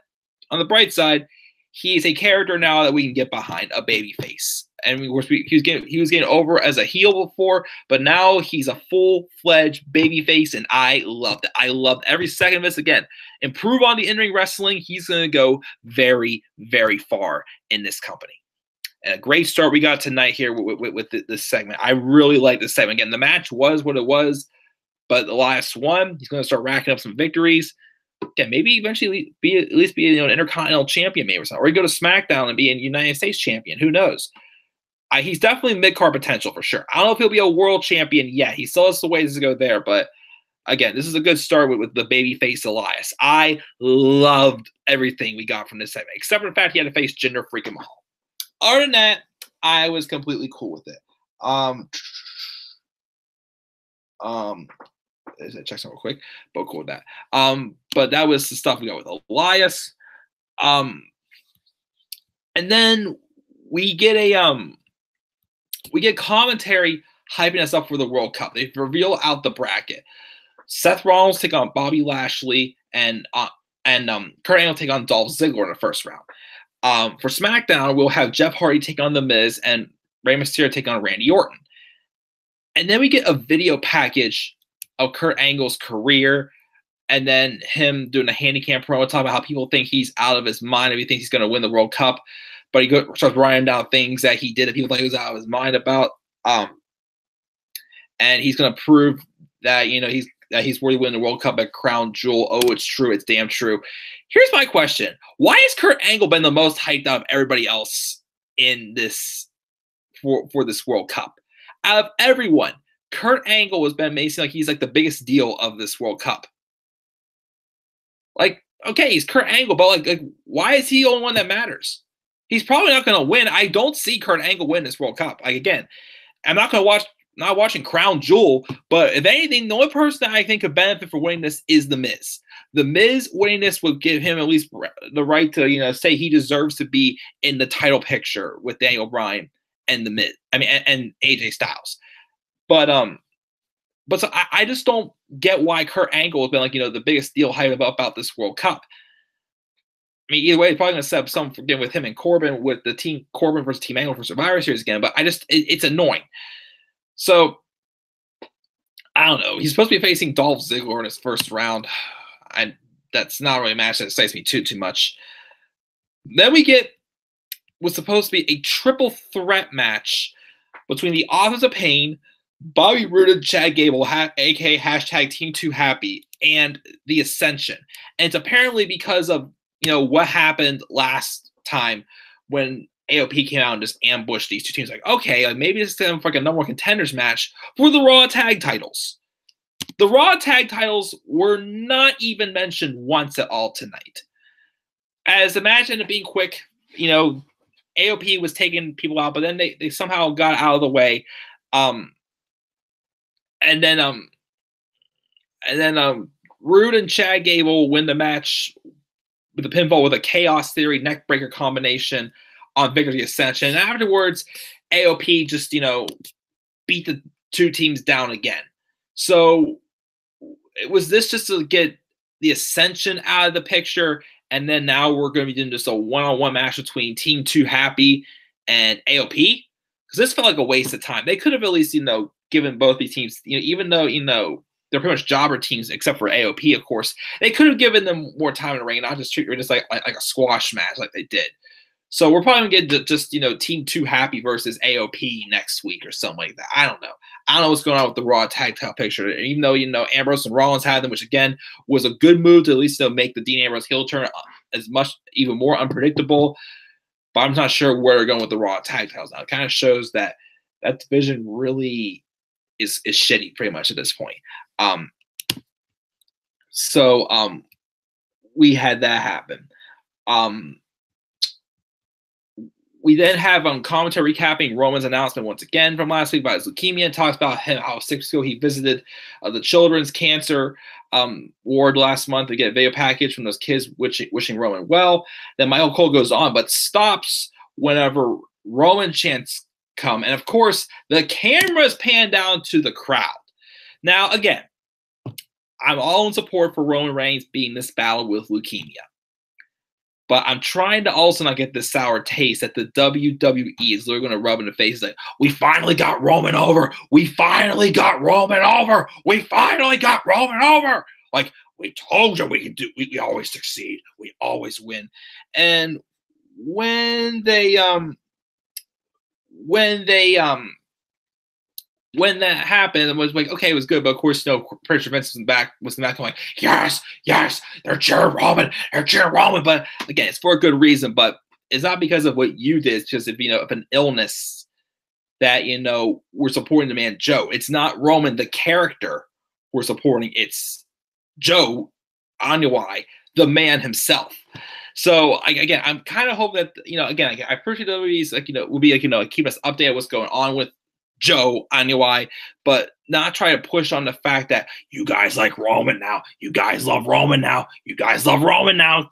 Speaker 1: on the bright side, he's a character now that we can get behind, a baby face. And he was getting over as a heel before, but now he's a full-fledged baby face, and I loved it. I loved every second of this. Again, improve on the in-ring wrestling. He's going to go very, very far in this company. And a great start we got tonight here with this segment. I really like this segment. Again, the match was what it was, but Elias won. He's going to start racking up some victories. Yeah, maybe eventually at least be, you know, an Intercontinental Champion, maybe, or something. Or he go to SmackDown and be a United States Champion. Who knows? He's definitely mid-card potential for sure. I don't know if he'll be a world champion yet. He still has some ways to go there, but again, this is a good start with the babyface Elias. I loved everything we got from this segment, except for the fact he had to face Jinder freaking Mahal. Other than that, I was completely cool with it. Check something real quick, but cool with that. But that was the stuff we got with Elias. And then we get commentary hyping us up for the World Cup. They reveal out the bracket. Seth Rollins take on Bobby Lashley, and Kurt Angle take on Dolph Ziggler in the first round. For SmackDown, we'll have Jeff Hardy take on The Miz and Rey Mysterio take on Randy Orton. And then we get a video package of Kurt Angle's career, and then him doing a handicap promo talking about how people think he's out of his mind and he thinks he's going to win the World Cup. But he starts writing down things that he did that people think he was out of his mind about. And he's going to prove that, you know, he's worthy of winning the World Cup at Crown Jewel. Oh, it's true. It's damn true. Here's my question. Why has Kurt Angle been the most hyped out of everybody else in this for this World Cup? Out of everyone, Kurt Angle has been amazing. Like, he's like the biggest deal of this World Cup. Like, okay, he's Kurt Angle, but like why is he the only one that matters? He's probably not going to win. I don't see Kurt Angle win this World Cup. Like, again, I'm not going to not watching Crown Jewel, but if anything, the only person that I think could benefit for winning this is The Miz. The Miz winning this would give him at least the right to, you know, say he deserves to be in the title picture with Daniel Bryan and The Miz. I mean, and AJ Styles. But so I just don't get why Kurt Angle has been, like, you know, the biggest deal hype about this World Cup. I mean, either way, probably going to set up something again with him and Corbin, with the team Corbin versus Team Angle for Survivor Series again. But it's annoying. So I don't know. He's supposed to be facing Dolph Ziggler in his first round. That's not really a match that excites me too much. Then we get what's supposed to be a triple threat match between the Authors of Pain, Bobby Roode, Chad Gable, aka hashtag Team 2 Happy, and the Ascension. And it's apparently because of, you know, what happened last time when AOP came out and just ambushed these two teams. Like, okay, like maybe this is for like a number one contenders match for the Raw tag titles. The Raw tag titles were not even mentioned once at all tonight. As the match ended up being quick, you know, AOP was taking people out, but then they somehow got out of the way. And then Roode and Chad Gable win the match with the pinfall with a Chaos Theory neckbreaker combination on Victory Ascension. And afterwards, AOP just, you know, beat the two teams down again. So was this just to get the Ascension out of the picture, and then now we're going to be doing just a one-on-one match between Team 2 Happy and AOP, because this felt like a waste of time. They could have at least, given both these teams, even though, they're pretty much jobber teams except for AOP, of course, they could have given them more time in the ring and not just treat it just like a squash match like they did. So we're probably going to get just, Team 2 Happy versus AOP next week or something like that. I don't know. I don't know what's going on with the Raw tag title picture. Even though, Ambrose and Rollins had them, which, again, was a good move to at least make the Dean Ambrose heel turn even more unpredictable. But I'm not sure where they're going with the Raw tag titles now. It kind of shows that division really is shitty pretty much at this point. So we had that happen. We then have commentary recapping Roman's announcement once again from last week about his leukemia, and talks about how 6 weeks ago he visited the children's cancer ward last month to get a video package from those kids wishing Roman well. Then Michael Cole goes on, but stops whenever Roman chants come. And of course, the cameras pan down to the crowd. Now, again, I'm all in support for Roman Reigns being this battle with leukemia. But I'm trying to also not get this sour taste that the WWE is literally going to rub in the face. Like, we finally got Roman over. We finally got Roman over. We finally got Roman over. Like, we told you we can do. We always succeed. We always win. And when that happened, it was like, okay, it was good, but of course, Pressure Vince was back going, yes, they're cheering Roman, but again, it's for a good reason, but it's not because of what you did. It's just if an illness that we're supporting the man Joe. It's not Roman the character we're supporting. It's Joe Anoa'i, the man himself. So again, I'm kind of hoping that again, I appreciate WWE's will be keep us updated what's going on with Joe Anoa'i, but not try to push on the fact that you guys like Roman now. You guys love Roman now. You guys love Roman now.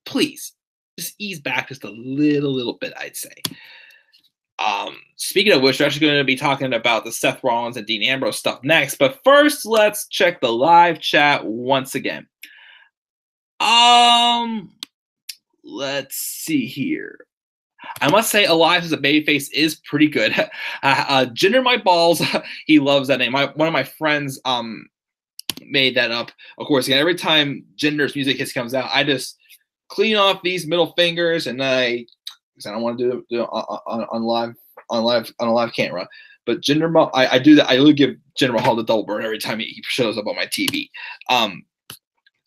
Speaker 1: Please, just ease back just a little bit, I'd say. Speaking of which, we're actually going to be talking about the Seth Rollins and Dean Ambrose stuff next. But first, let's check the live chat once again. Let's see here. I must say, Elias as a babyface is pretty good. Jinder My Balls, he loves that name. One of my friends made that up. Of course, every time Jinder's music comes out, I just clean off these middle fingers, and I don't want to do it on a live camera. But Jinder, I do that. I really give Jinder Mahal the double burn every time he shows up on my TV.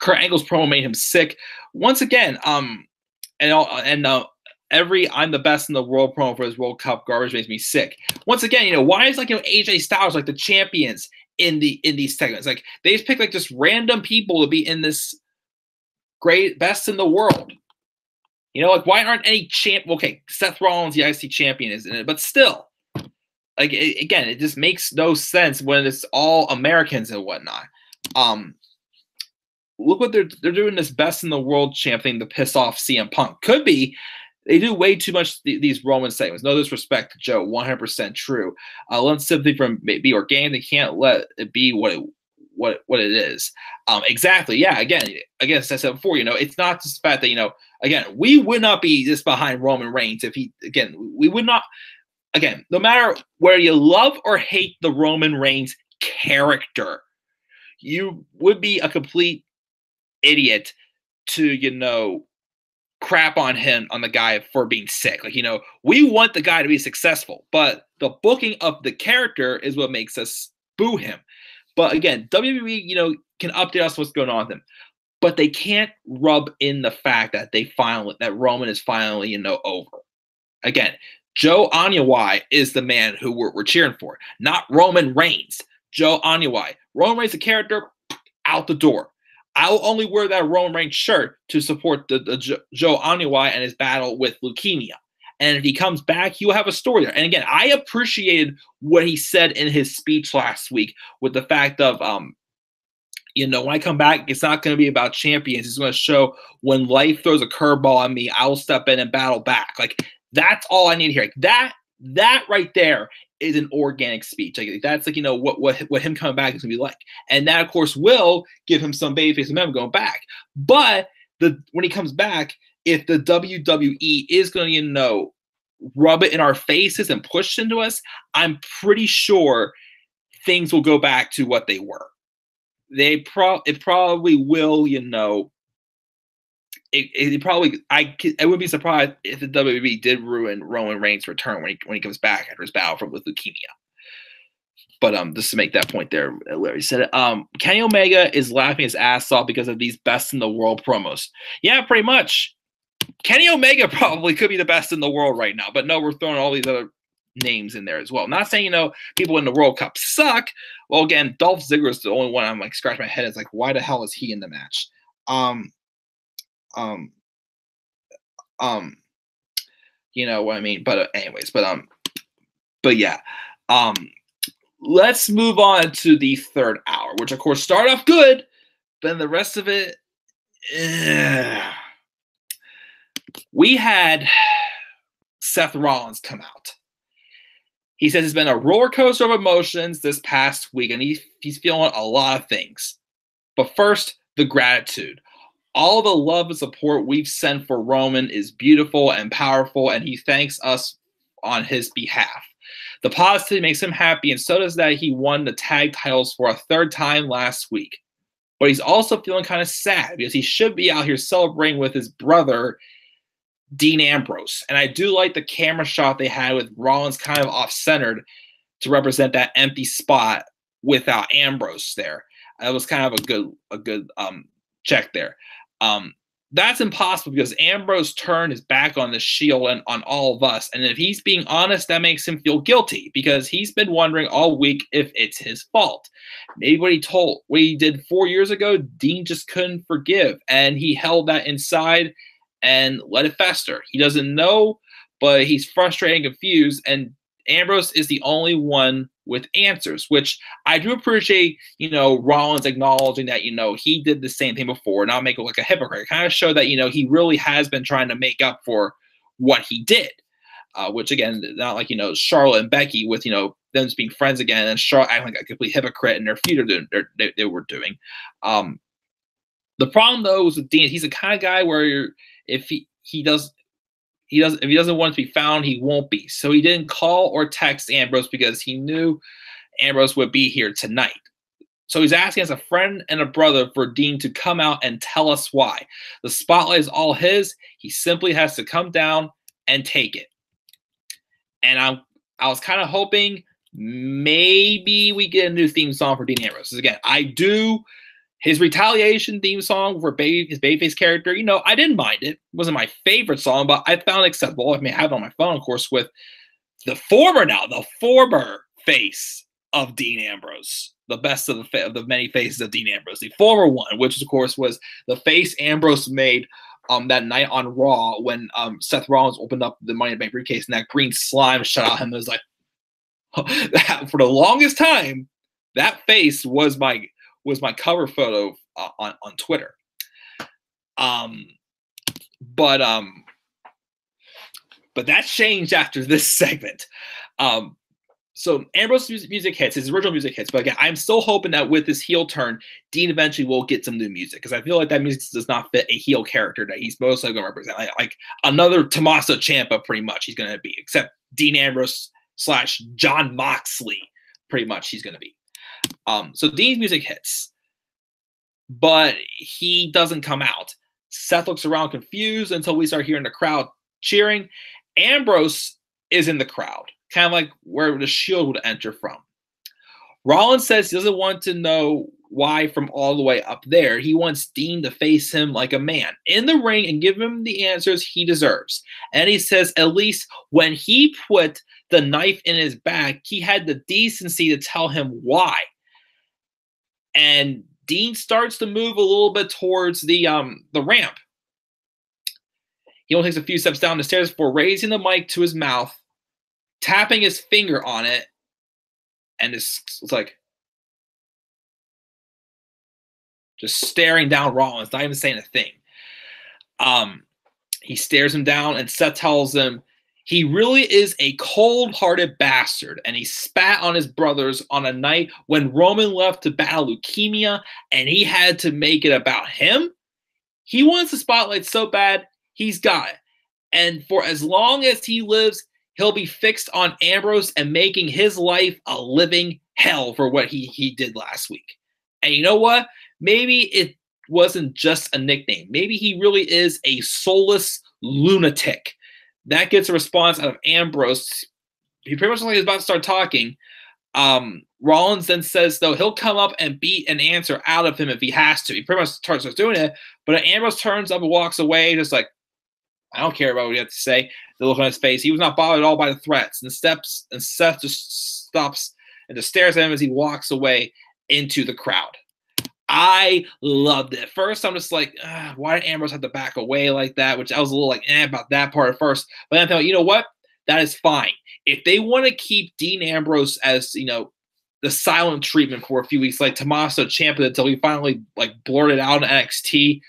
Speaker 1: Kurt Angle's promo made him sick once again. Every "I'm the best in the world" promo for his World Cup garbage makes me sick. Once again, why is AJ Styles like the champions in these segments? Like, they just pick just random people to be in this great best in the world. Why aren't any champ? Okay, Seth Rollins, the IC champion, is in it, but still, again, it just makes no sense when it's all Americans and whatnot. Look what they're doing, this best in the world champ thing to piss off CM Punk. Could be. They do way too much these Roman segments. No disrespect to Joe, 100% true. Let sympathy from be organic. They can't let it be what it is. Exactly. Yeah. Again, as I said before, it's not just the fact that again, we would not be this behind Roman Reigns if we would not. Again, no matter where you love or hate the Roman Reigns character, you would be a complete idiot to crap on the guy for being sick. We want the guy to be successful, but the booking of the character is what makes us boo him. But again, WWE, can update us what's going on with him, but they can't rub in the fact that that Roman is finally, over. Again, Joe Anoa'i is the man who we're cheering for, not Roman Reigns. Joe Anoa'i. Roman Reigns, the character, out the door. I will only wear that Roman Reigns shirt to support the Joe Anoa'i and his battle with leukemia. And if he comes back, he will have a story there. And again, I appreciated what he said in his speech last week with the fact of, when I come back, it's not going to be about champions. It's going to show when life throws a curveball at me, I will step in and battle back. That's all I need to hear. That right there is an organic speech. Like that's like, you know, what him coming back is gonna be like. And that of course will give him some babyface momentum going back. But when he comes back, if the WWE is gonna, you know, rub it in our faces and push into us, I'm pretty sure things will go back to what they were. It probably will, you know. I would be surprised if the WWE did ruin Roman Reigns' return when he comes back after his battle with leukemia. But just to make that point there, Larry said it. Kenny Omega is laughing his ass off because of these best in the world promos. Yeah, pretty much. Kenny Omega probably could be the best in the world right now, but no, we're throwing all these other names in there as well. Not saying, you know, people in the World Cup suck. Well, again, Dolph Ziggler is the only one I'm like scratching my head. It's like, why the hell is he in the match? You know what I mean? But anyways, but yeah. Let's move on to the third hour, which of course started off good, but then the rest of it, we had Seth Rollins come out. He says it's been a roller coaster of emotions this past week, and he's feeling a lot of things. But first, the gratitude. All the love and support we've sent for Roman is beautiful and powerful, and he thanks us on his behalf. The positivity makes him happy, and so does that he won the tag titles for a third time last week. But he's also feeling kind of sad because he should be out here celebrating with his brother, Dean Ambrose. And I do like the camera shot they had with Rollins kind of off-centered to represent that empty spot without Ambrose there. That was kind of a good check there. That's impossible because Ambrose turned his back on the Shield and on all of us. And if he's being honest, that makes him feel guilty because he's been wondering all week if it's his fault. Maybe what he did 4 years ago, Dean just couldn't forgive. And he held that inside and let it fester. He doesn't know, but he's frustrated and confused. And Ambrose is the only one with answers, which I do appreciate, you know, Rollins acknowledging that, you know, he did the same thing before, not make it like a hypocrite. Kind of show that, you know, he really has been trying to make up for what he did, which again, not like, you know, Charlotte and Becky with, you know, them just being friends again and Charlotte acting like a complete hypocrite in their feud they were doing. The problem though is with Dean, he's the kind of guy where if he doesn't want to be found, he won't be. So he didn't call or text Ambrose because he knew Ambrose would be here tonight. So he's asking as a friend and a brother for Dean to come out and tell us why. The spotlight is all his. He simply has to come down and take it. And I was kind of hoping maybe we get a new theme song for Dean Ambrose. Because again, his retaliation theme song for his babyface character, you know, I didn't mind it. It wasn't my favorite song, but I found it acceptable. I may have it on my phone, of course, with the former face of Dean Ambrose, the best of the many faces of Dean Ambrose, the former one, which of course was the face Ambrose made that night on Raw when Seth Rollins opened up the Money in the Bank briefcase and that green slime shot out him. It was like, for the longest time, that face was my cover photo on Twitter. But that changed after this segment. So Ambrose's music hits, his original music hits. But again, I'm still hoping that with his heel turn, Dean eventually will get some new music because I feel like that music does not fit a heel character that he's mostly going to represent. Like another Tommaso Ciampa, pretty much he's going to be, except Dean Ambrose / John Moxley, pretty much he's going to be. So Dean's music hits, but he doesn't come out. Seth looks around confused until we start hearing the crowd cheering. Ambrose is in the crowd, kind of like where the Shield would enter from. Rollins says he doesn't want to know why from all the way up there. He wants Dean to face him like a man in the ring and give him the answers he deserves. And he says at least when he put the knife in his back, he had the decency to tell him why. And Dean starts to move a little bit towards the ramp. He only takes a few steps down the stairs before raising the mic to his mouth, tapping his finger on it, and it's like just staring down Rollins, not even saying a thing. He stares him down, and Seth tells him He really is a cold-hearted bastard, and he spat on his brothers on a night when Roman left to battle leukemia, and he had to make it about him. He wants the spotlight so bad, he's got it. And for as long as he lives, he'll be fixed on Ambrose and making his life a living hell for what he did last week. And you know what? Maybe it wasn't just a nickname. Maybe he really is a soulless lunatic. That gets a response out of Ambrose. He pretty much like he's about to start talking. Rollins then says, though, he'll come up and beat an answer out of him if he has to. He pretty much starts doing it, but Ambrose turns up and walks away, just like, I don't care about what he had to say. The look on his face, he was not bothered at all by the threats. And Seth just stops and just stares at him as he walks away into the crowd. I loved it. First, I'm just like, why did Ambrose have to back away like that? Which I was a little like, about that part at first. But then I thought, you know what? That is fine. If they want to keep Dean Ambrose as, the silent treatment for a few weeks, like Tommaso Ciampa, until he finally like blurted out in NXT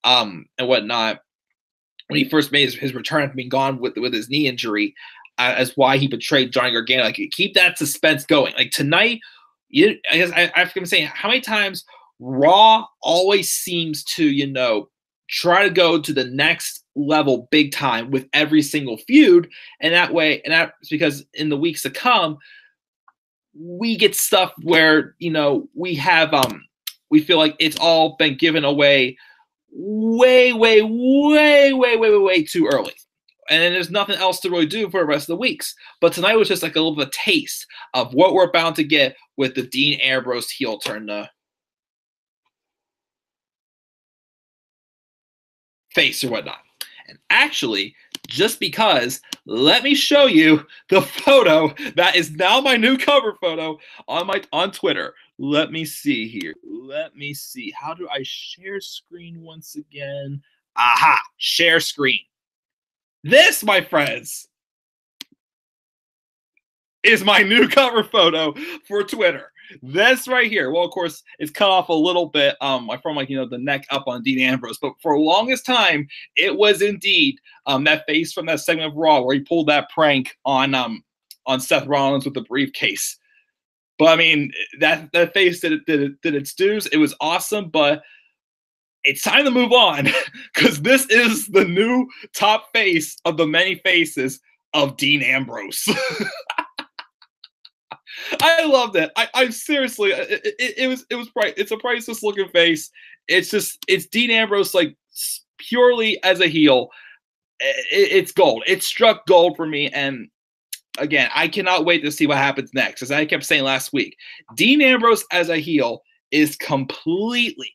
Speaker 1: and whatnot, when he first made his return after being gone with his knee injury, as why he betrayed Johnny Gargano. Like, keep that suspense going. Like tonight, I'm saying, how many times Raw always seems to, try to go to the next level big time with every single feud. And that's because in the weeks to come, we get stuff where, we have, we feel like it's all been given away way too early. And then there's nothing else to really do for the rest of the weeks. But tonight was just like a little bit of a taste of what we're bound to get with the Dean Ambrose heel turn to face or whatnot. And actually, just because, let me show you the photo that is now my new cover photo on Twitter. Let me see here. Let me see. How do I share screen once again? Aha, share screen. This, my friends, is my new cover photo for Twitter. This right here. Well, of course, it's cut off a little bit from the neck up on Dean Ambrose. But for the longest time, it was indeed that face from that segment of Raw where he pulled that prank on Seth Rollins with the briefcase. But I mean, that face did its dues. It was awesome, but it's time to move on because this is the new top face of the many faces of Dean Ambrose. I loved it. I seriously, it was bright. It's a priceless looking face. It's Dean Ambrose like purely as a heel. It's gold. It struck gold for me, and again, I cannot wait to see what happens next. As I kept saying last week, Dean Ambrose as a heel is completely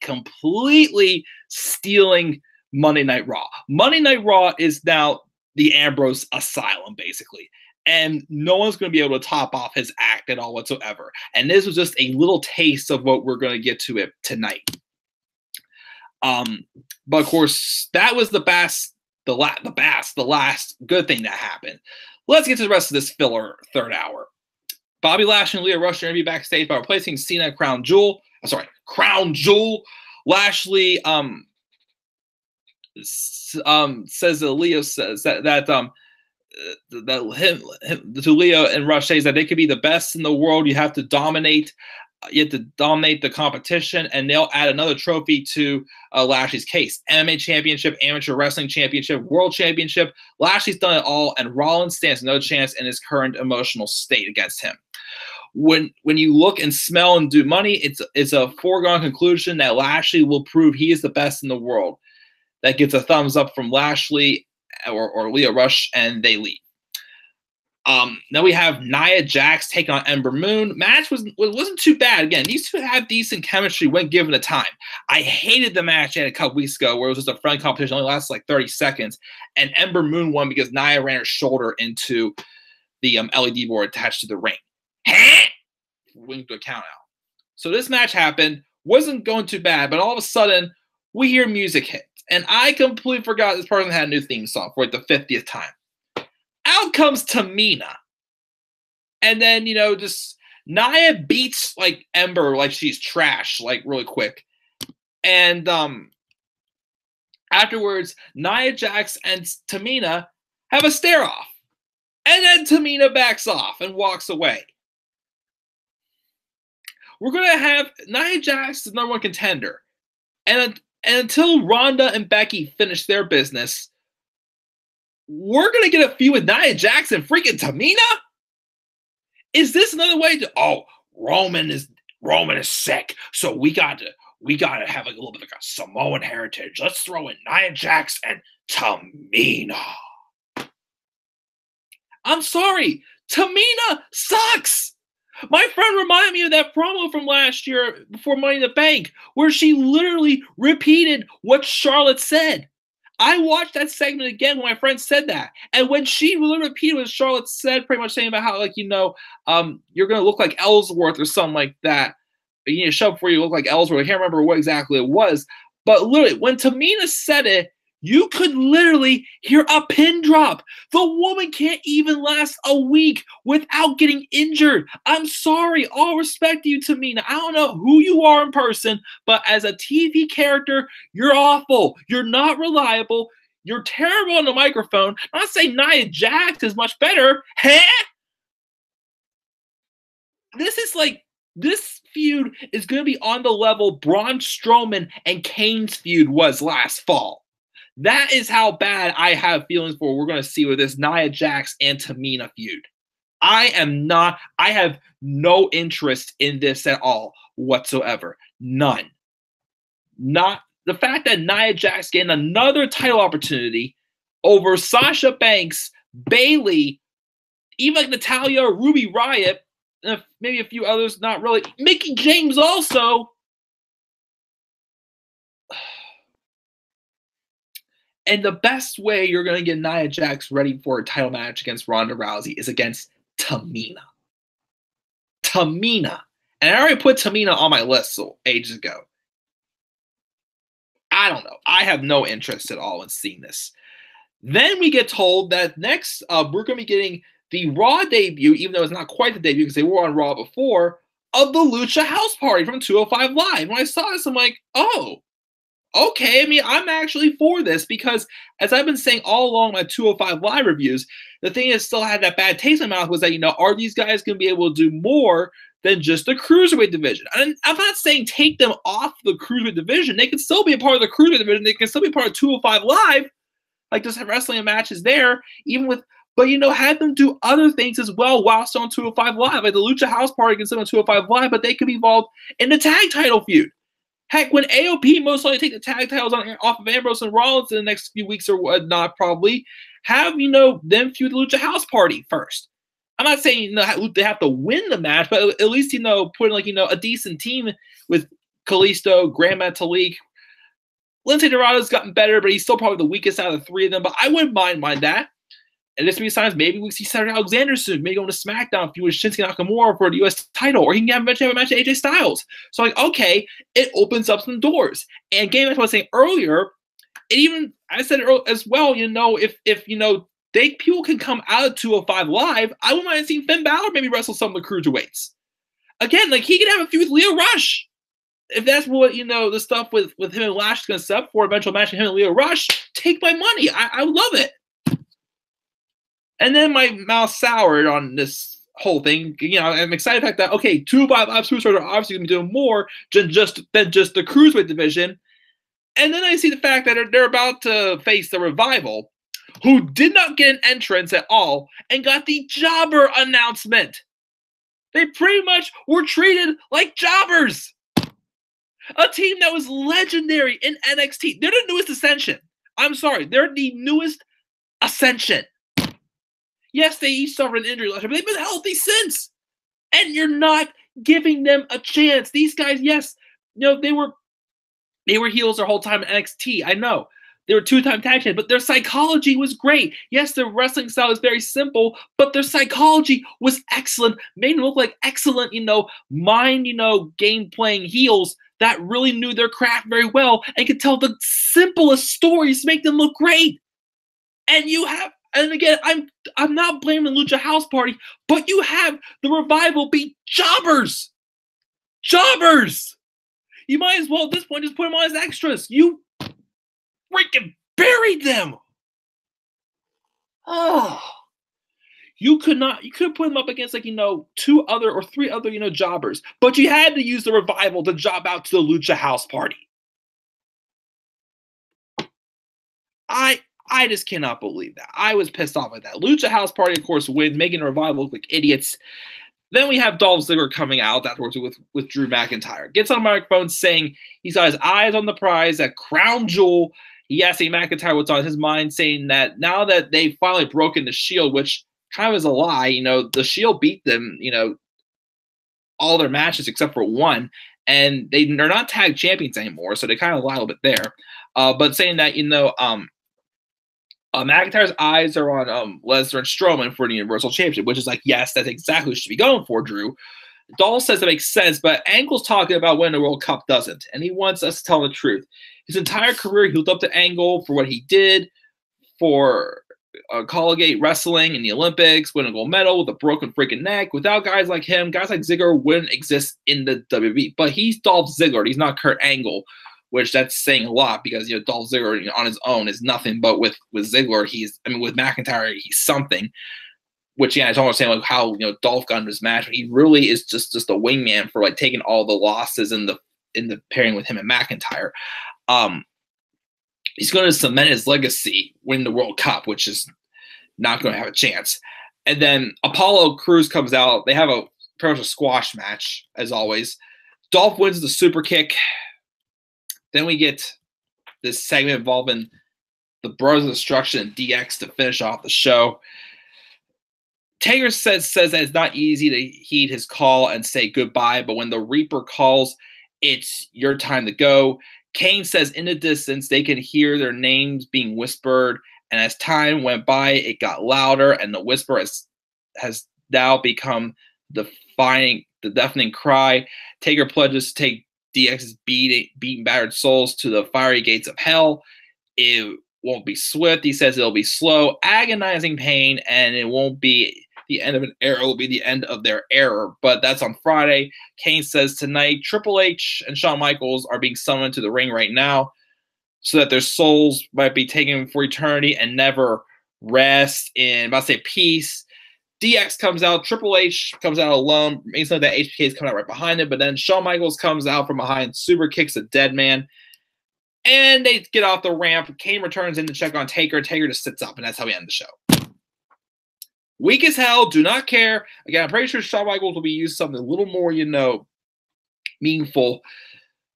Speaker 1: stealing Monday Night Raw. Monday Night Raw is now the Ambrose asylum, basically. And no one's going to be able to top off his act at all whatsoever. And this was just a little taste of what we're going to get to it tonight. But of course, that was the last good thing that happened. Let's get to the rest of this filler third hour. Bobby Lashley and Lio Rush interview backstage by replacing Cena at Crown Jewel. Lashley says that Lio says that to Lio and Rush says that they could be the best in the world. You have to dominate. You have to dominate the competition, and they'll add another trophy to Lashley's case. MMA Championship, Amateur Wrestling Championship, World Championship. Lashley's done it all, and Rollins stands no chance in his current emotional state against him. When you look and smell and do money, it's a foregone conclusion that Lashley will prove he is the best in the world. That gets a thumbs up from Lashley or Lio Rush, and they leave. Then we have Nia Jax taking on Ember Moon. Match wasn't too bad. Again, these two had decent chemistry when given the time. I hated the match a couple weeks ago where it was just a friendly competition, only lasted like 30 seconds, and Ember Moon won because Nia ran her shoulder into the LED board attached to the ring. Wing to a count out. So this match happened, wasn't going too bad, but all of a sudden we hear music hit, and I completely forgot this person had a new theme song for like the 50th time. Out comes Tamina. And then, just Nia beats like Ember like she's trash, like really quick. And afterwards, Nia Jax and Tamina have a stare off. And then Tamina backs off and walks away. We're going to have Nia Jax the #1 contender. And until Ronda and Becky finish their business, we're going to get a feud with Nia Jax and freaking Tamina? Is this another way to, oh, Roman is sick, so we got to have like a little bit of a Samoan heritage. Let's throw in Nia Jax and Tamina. I'm sorry, Tamina sucks. My friend reminded me of that promo from last year before Money in the Bank, where she literally repeated what Charlotte said. I watched that segment again when my friend said that. And when she literally repeated what Charlotte said, pretty much saying about how, like, you're going to look like Ellsworth or something like that. You need to shove before you look like Ellsworth. I can't remember what exactly it was. But literally, when Tamina said it, you could literally hear a pin drop. The woman can't even last a week without getting injured. I'm sorry. All respect to you, Tamina. I don't know who you are in person, but as a TV character, you're awful. You're not reliable. You're terrible on the microphone. I'm not saying Nia Jax is much better. Huh? This feud is going to be on the level Braun Strowman and Kane's feud was last fall. That is how bad I have feelings for what we're going to see with this Nia Jax and Tamina feud. I have no interest in this at all whatsoever. None. Not the fact that Nia Jax getting another title opportunity over Sasha Banks, Bayley, even like Natalya, Ruby Riott, and maybe a few others, not really. Mickie James also. And the best way you're going to get Nia Jax ready for a title match against Ronda Rousey is against Tamina. Tamina. And I already put Tamina on my list ages ago. I don't know. I have no interest at all in seeing this. Then we get told that next we're going to be getting the Raw debut, even though it's not quite the debut because they were on Raw before, of the Lucha House Party from 205 Live. When I saw this, I'm like, oh, okay. I mean, I'm actually for this because, as I've been saying all along my 205 Live reviews, the thing that still had that bad taste in my mouth was that, are these guys going to be able to do more than just the Cruiserweight division? And I'm not saying take them off the Cruiserweight division. They can still be a part of the Cruiserweight division. They can still be a part of 205 Live, like just have wrestling matches there, but have them do other things as well whilst on 205 Live. Like the Lucha House Party can still on 205 Live, but they could be involved in the tag title feud. Heck, when AOP most likely take the tag titles off of Ambrose and Rollins in the next few weeks or whatnot, probably have them feud the Lucha House Party first. I'm not saying they have to win the match, but at least put in a decent team with Kalisto, Grand Metalik. Lindsay Dorado's gotten better, but he's still probably the weakest out of the three of them. But I wouldn't mind that. And this many times, maybe we see Cedric Alexander soon, maybe going to SmackDown feud with Shinsuke Nakamura for the U.S. title, or he can eventually have a match with AJ Styles. So, okay, it opens up some doors. And getting back to what I was saying earlier, I said it as well, if people can come out of 205 Live, I wouldn't mind seeing Finn Balor maybe wrestle some of the cruiserweights. Again, he can have a feud with Leo Rush. If that's what, the stuff with him and Lash is going to set up for eventual match with him and Leo Rush, take my money. I would love it. And then my mouth soured on this whole thing. I'm excited about that. Okay, 205 Live Superstars are obviously going to be doing more than just the Cruiserweight division. And then I see the fact that they're about to face the Revival, who did not get an entrance at all and got the jobber announcement. They pretty much were treated like jobbers. A team that was legendary in NXT. They're the newest Ascension. I'm sorry. They're the newest Ascension. Yes, they each suffered an injury last year, but they've been healthy since. And you're not giving them a chance. These guys, yes, they were heels their whole time in NXT. I know. They were two-time tag champions, but their psychology was great. Yes, their wrestling style is very simple, but their psychology was excellent. Made them look like excellent, game-playing heels that really knew their craft very well and could tell the simplest stories to make them look great. And again, I'm not blaming Lucha House Party, but you have the Revival be jobbers. Jobbers. You might as well at this point just put them on as extras. You freaking buried them. Oh. You could put him up against like, 2 other or 3 other, jobbers, but you had to use the Revival to job out to the Lucha House Party. I just cannot believe that. I was pissed off at that. Lucha House Party, of course, wins, making the Revival look like idiots. Then we have Dolph Ziggler coming out afterwards with Drew McIntyre. Gets on the microphone saying he's got his eyes on the prize, that crown jewel. He asking McIntyre what's on his mind, saying that now that they've finally broken the Shield, which kind of is a lie, the Shield beat them, all their matches except for one, and they're not tag champions anymore, so they kind of lie a little bit there. But saying that, McIntyre's eyes are on Lesnar and Strowman for the Universal Championship, which is like, yes, that's exactly what you should be going for, Drew. Dolph says that makes sense, but Angle's talking about winning the World Cup doesn't, and he wants us to tell the truth. His entire career, he looked up to Angle for what he did for Colgate Wrestling in the Olympics, winning a gold medal with a broken freaking neck. Without guys like him, guys like Ziggler wouldn't exist in the WWE. But he's Dolph Ziggler. He's not Kurt Angle, which that's saying a lot because, Dolph Ziggler on his own is nothing. But with Ziggler, with McIntyre, he's something. Which, I don't understand like how, Dolph got into this match. But he really is just a wingman for like taking all the losses in the pairing with him and McIntyre. He's going to cement his legacy, win the World Cup, which is not going to have a chance. And then Apollo Crews comes out. They have pretty much a squash match, as always. Dolph wins the super kick. Then we get this segment involving the Brothers of Destruction and DX to finish off the show. Taker says that it's not easy to heed his call and say goodbye, but when the Reaper calls, it's your time to go. Kane says in the distance they can hear their names being whispered, and as time went by, it got louder, and the whisper has now become the deafening cry. Taker pledges to take DX's beaten, battered souls to the fiery gates of hell. It won't be swift. He says it'll be slow, agonizing pain, and it won't be the end of an era. It will be the end of their era. But that's on Friday. Kane says tonight Triple H and Shawn Michaels are being summoned to the ring right now so that their souls might be taken for eternity and never rest in, peace. DX comes out. Triple H comes out alone. Makes like that HBK is coming out right behind him. But then Shawn Michaels comes out from behind, super kicks a dead man. And they get off the ramp. Kane returns in to check on Taker. Taker just sits up, and that's how we end the show. Weak as hell, do not care. Again, I'm pretty sure Shawn Michaels will be used something a little more, meaningful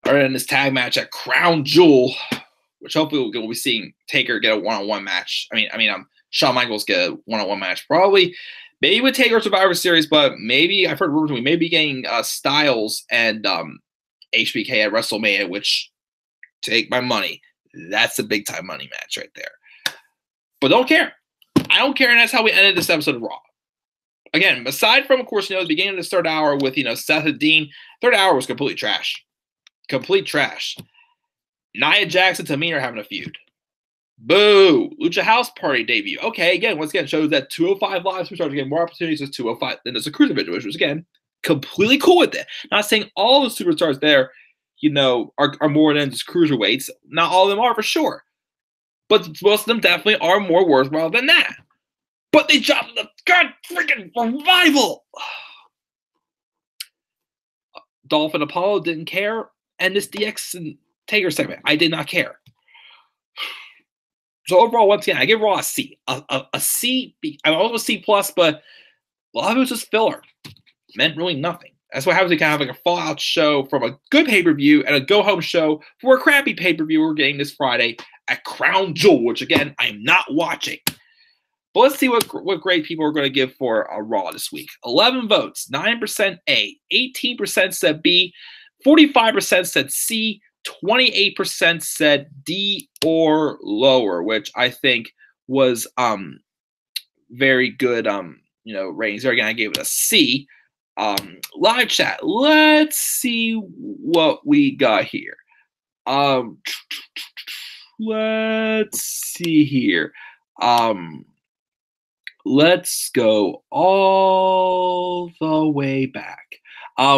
Speaker 1: in this tag match at Crown Jewel, which hopefully we'll be seeing Taker get a one-on-one match. Shawn Michaels get a one-on-one match, probably. Maybe with Taker Survivor Series, but maybe I've heard rumors we may be getting Styles and HBK at WrestleMania, which, take my money, that's a big-time money match right there. But don't care. I don't care, and that's how we ended this episode of Raw. Again, aside from, of course, the beginning of this third hour with, Seth and Dean, third hour was complete trash. Complete trash. Nia Jax and Tamina are having a feud. Boo! Lucha House Party debut. Okay, again, once again, shows that 205 Live superstars are getting more opportunities as 205 than as a cruiserweight, which was, again, completely cool with it. Not saying all the superstars there, are more than just cruiserweights. Not all of them are, for sure. But most of them definitely are more worthwhile than that. But they dropped the god freaking Revival. Dolph and Apollo didn't care. And this DX and Taker segment, I did not care. So overall, once again, I give Raw a C. A C. I'm almost a C+, but a lot of it was just filler. It meant really nothing. That's what happens. We kind of have like a fallout show from a good pay-per-view and a go-home show for a crappy pay-per-view we're getting this Friday at Crown Jewel, which, again, I'm not watching. But let's see what grade people are going to give for a Raw this week. 11 votes, 9% A, 18% said B, 45% said C, 28% said D or lower, which I think was very good ratings. There again, I gave it a C. Live chat. Let's see what we got here. Let's see here. Let's go all the way back.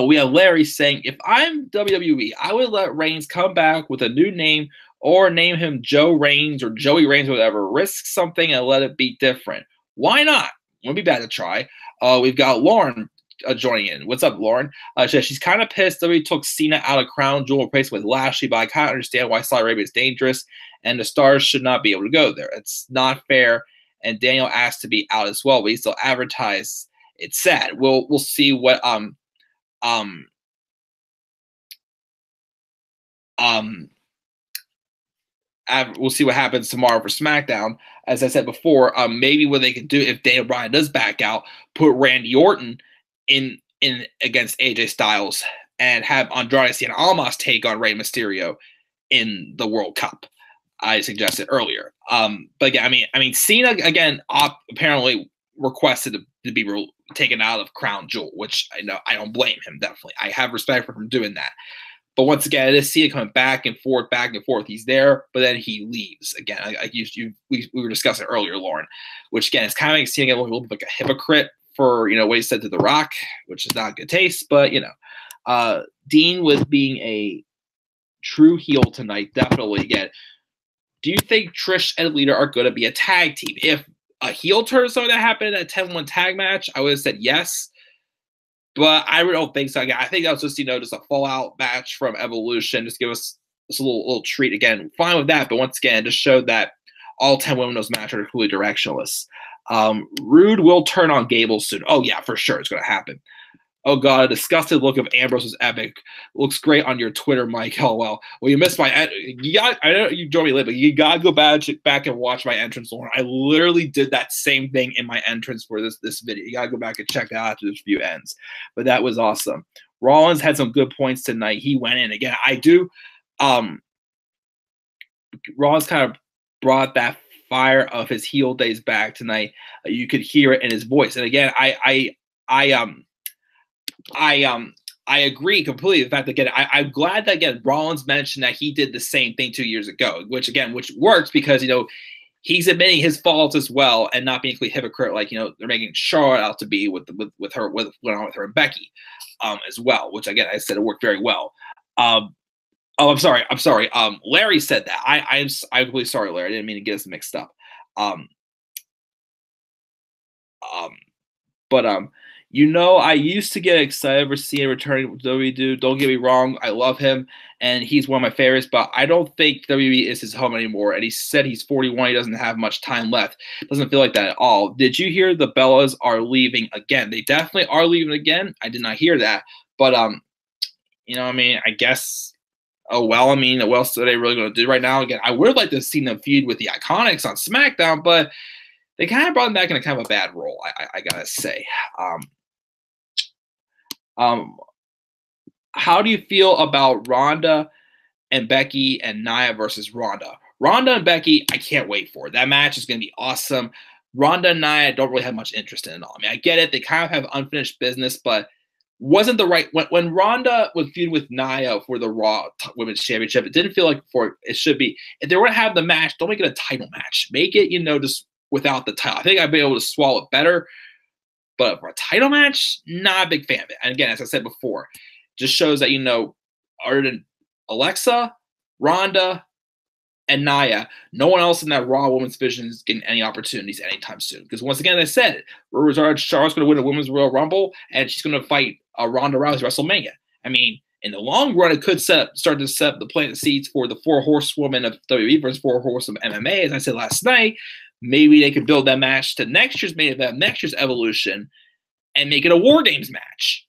Speaker 1: We have Larry saying, if I'm WWE, I would let Reigns come back with a new name or name him Joe Reigns or Joey Reigns or whatever. Risk something and let it be different. Why not? Wouldn't be bad to try. We've got Lauren joining in. What's up, Lauren? She says she's kind of pissed that we took Cena out of Crown Jewel replacement with Lashley, but I kind of understand why Saudi Arabia is dangerous and the stars should not be able to go there. It's not fair. And Daniel asked to be out as well, but he still advertised. It's sad. We'll see what we'll see what happens tomorrow for SmackDown. As I said before, maybe what they could do if Daniel Bryan does back out, put Randy Orton in against AJ Styles and have Andrade Cien Almas take on Rey Mysterio in the World Cup. I suggested earlier. But again, I mean, Cena again apparently requested to be taken out of Crown Jewel, which I don't blame him. Definitely, I have respect for him doing that. But once again, it is Cena coming back and forth, back and forth. He's there, but then he leaves again. We were discussing earlier, Lauren, which again is kind of making Cena look a little bit like a hypocrite for what he said to The Rock, which is not good taste. But Dean was being a true heel tonight, definitely. Again, do you think Trish and Lita are going to be a tag team? If a heel turn or something that happened in a 10-1 tag match, I would have said yes. But I really don't think so. Again, I think that was just, just a fallout match from Evolution. Just give us a little treat. Again, fine with that. But once again, just showed that all 10 women in those matches are completely directionless. Rude will turn on Gable soon. Oh, yeah, for sure. It's going to happen. Oh, God, a disgusted look of Ambrose was epic. Looks great on your Twitter, Mike. Oh, well, you missed my I know you joined me late, but you got to go back and watch my entrance, Lauren. I literally did that same thing in my entrance for this video. You got to go back and check that out after this review ends. But that was awesome. Rollins had some good points tonight. He went in. Again, I do. Rollins kind of brought that fire of his heel days back tonight. You could hear it in his voice. And again, I agree completely. The fact that again, I'm glad that again Rollins mentioned that he did the same thing 2 years ago, which works because he's admitting his faults as well and not being completely hypocrite like they're making Charlotte out to be with her and Becky as well, which again I said it worked very well. Oh, I'm sorry. Larry said that. I'm really sorry, Larry. I didn't mean to get us mixed up. I used to get excited for seeing returning with WWE. Don't get me wrong, I love him, and he's one of my favorites, but I don't think WWE is his home anymore. And he said he's 41, he doesn't have much time left. Doesn't feel like that at all. Did you hear the Bellas are leaving again? They definitely are leaving again. I did not hear that. But, I guess, what else are they really going to do right now? Again, I would like to see them feud with the Iconics on SmackDown, but they kind of brought them back in a kind of a bad role, I gotta say. How do you feel about Ronda and Becky and Nia versus Ronda? Ronda and Becky, I can't wait for it. That match is going to be awesome. Ronda and Nia, I don't really have much interest in at all. I get it. They kind of have unfinished business, but wasn't the right when Ronda was feuding with Nia for the Raw Women's Championship, it didn't feel like it should be. If they were to have the match, don't make it a title match. Make it, just without the title. I think I'd be able to swallow it better. But for a title match, not a big fan of it. And again, as I said before, just shows that, other than Alexa, Ronda, and Nia, no one else in that Raw Women's Division is getting any opportunities anytime soon. Because once again, as I said, Charlotte's going to win a Women's Royal Rumble, and she's going to fight Ronda Rousey WrestleMania. In the long run, it could start to set the plant seeds for the 4 horsewomen of WWE versus 4 horsewomen of MMA. As I said last night, maybe they could build that match to next year's main event, next year's Evolution, and make it a War Games match.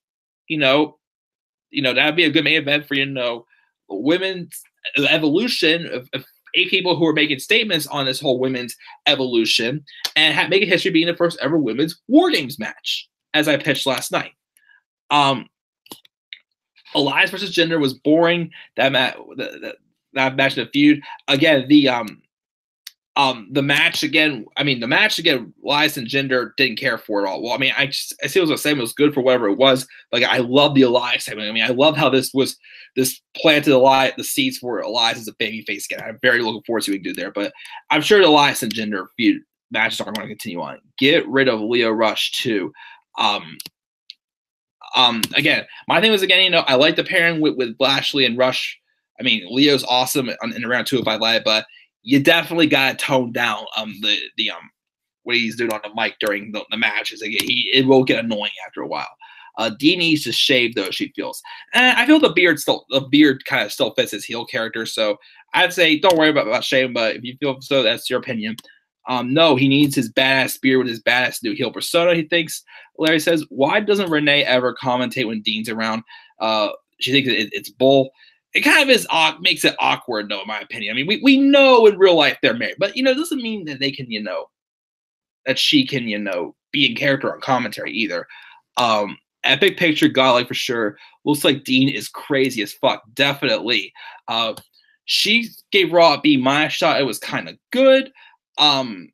Speaker 1: That'd be a good main event for women's Evolution of 8 people who are making statements on this whole women's Evolution and make a history being the first ever women's War Games match, as I pitched last night. Elias versus Jinder was boring. That match in the feud again. The match again. Elias and Jinder didn't care for it all. Well, I see what I was saying. It was good for whatever it was. Like I love the Elias segment. I love how this planted the seeds for Elias as a babyface again. I'm very looking forward to see what we can do there. But I'm sure the Elias and Jinder feud matches are going to continue on. Get rid of Leo Rush too. Again, my thing was I like the pairing with Lashley and Rush. Leo's awesome in round 2 if I like, but you definitely got to tone down what he's doing on the mic during the matches. Like, it will get annoying after a while. Dean needs to shave though, she feels. And I feel the beard kind of still fits his heel character. So I'd say don't worry about shaving, but if you feel so, that's your opinion. No, he needs his badass beard with his badass new heel persona, he thinks. Larry says, why doesn't Renee ever commentate when Dean's around? She thinks it's bull. It kind of is makes it awkward, though, in my opinion. I mean, we know in real life they're married, but, it doesn't mean that they can, that she can, be in character on commentary either. Epic picture, godlike for sure. Looks like Dean is crazy as fuck. Definitely. She gave Raw a B- shot. It was kind of good. Again,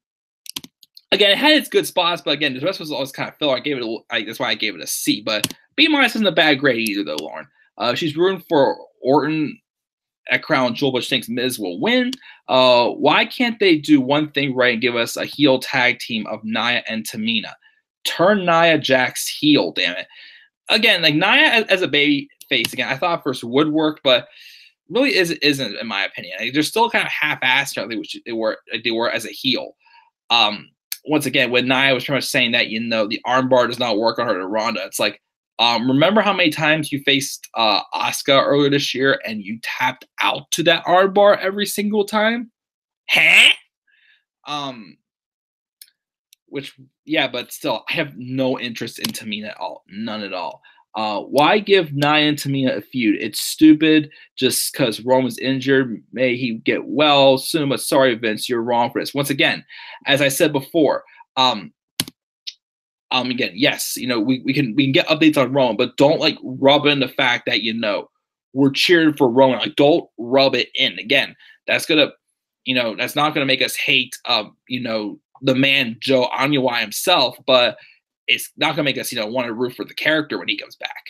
Speaker 1: it had its good spots, but again, the rest was always kind of filler. That's why I gave it a C. But B- isn't a bad grade either, though, Lauren. She's rooting for Orton at Crown Jewel, but she thinks Miz will win. Why can't they do one thing right and give us a heel tag team of Nia and Tamina? Turn Nia Jax heel, damn it. Again, like Nia as a baby face, again, I thought first would work, but really isn't in my opinion. Like, they're still kind of half-assed, which they were as a heel. Once again, when Nia was pretty much saying that, the armbar does not work on her to Ronda, it's like, remember how many times you faced Asuka earlier this year and you tapped out to that armbar every single time? Huh? But still, I have no interest in Tamina at all. None at all. Why give Nia and Tamina a feud? It's stupid just because Roman's injured. May he get well soon, but sorry, Vince, you're wrong for this. Once again, as I said before, again, yes, we can get updates on Roman, but don't like rub in the fact that we're cheering for Roman. Like, don't rub it in. Again, that's gonna, that's not gonna make us hate the man Joe Anuai himself, but it's not gonna make us want to root for the character when he comes back.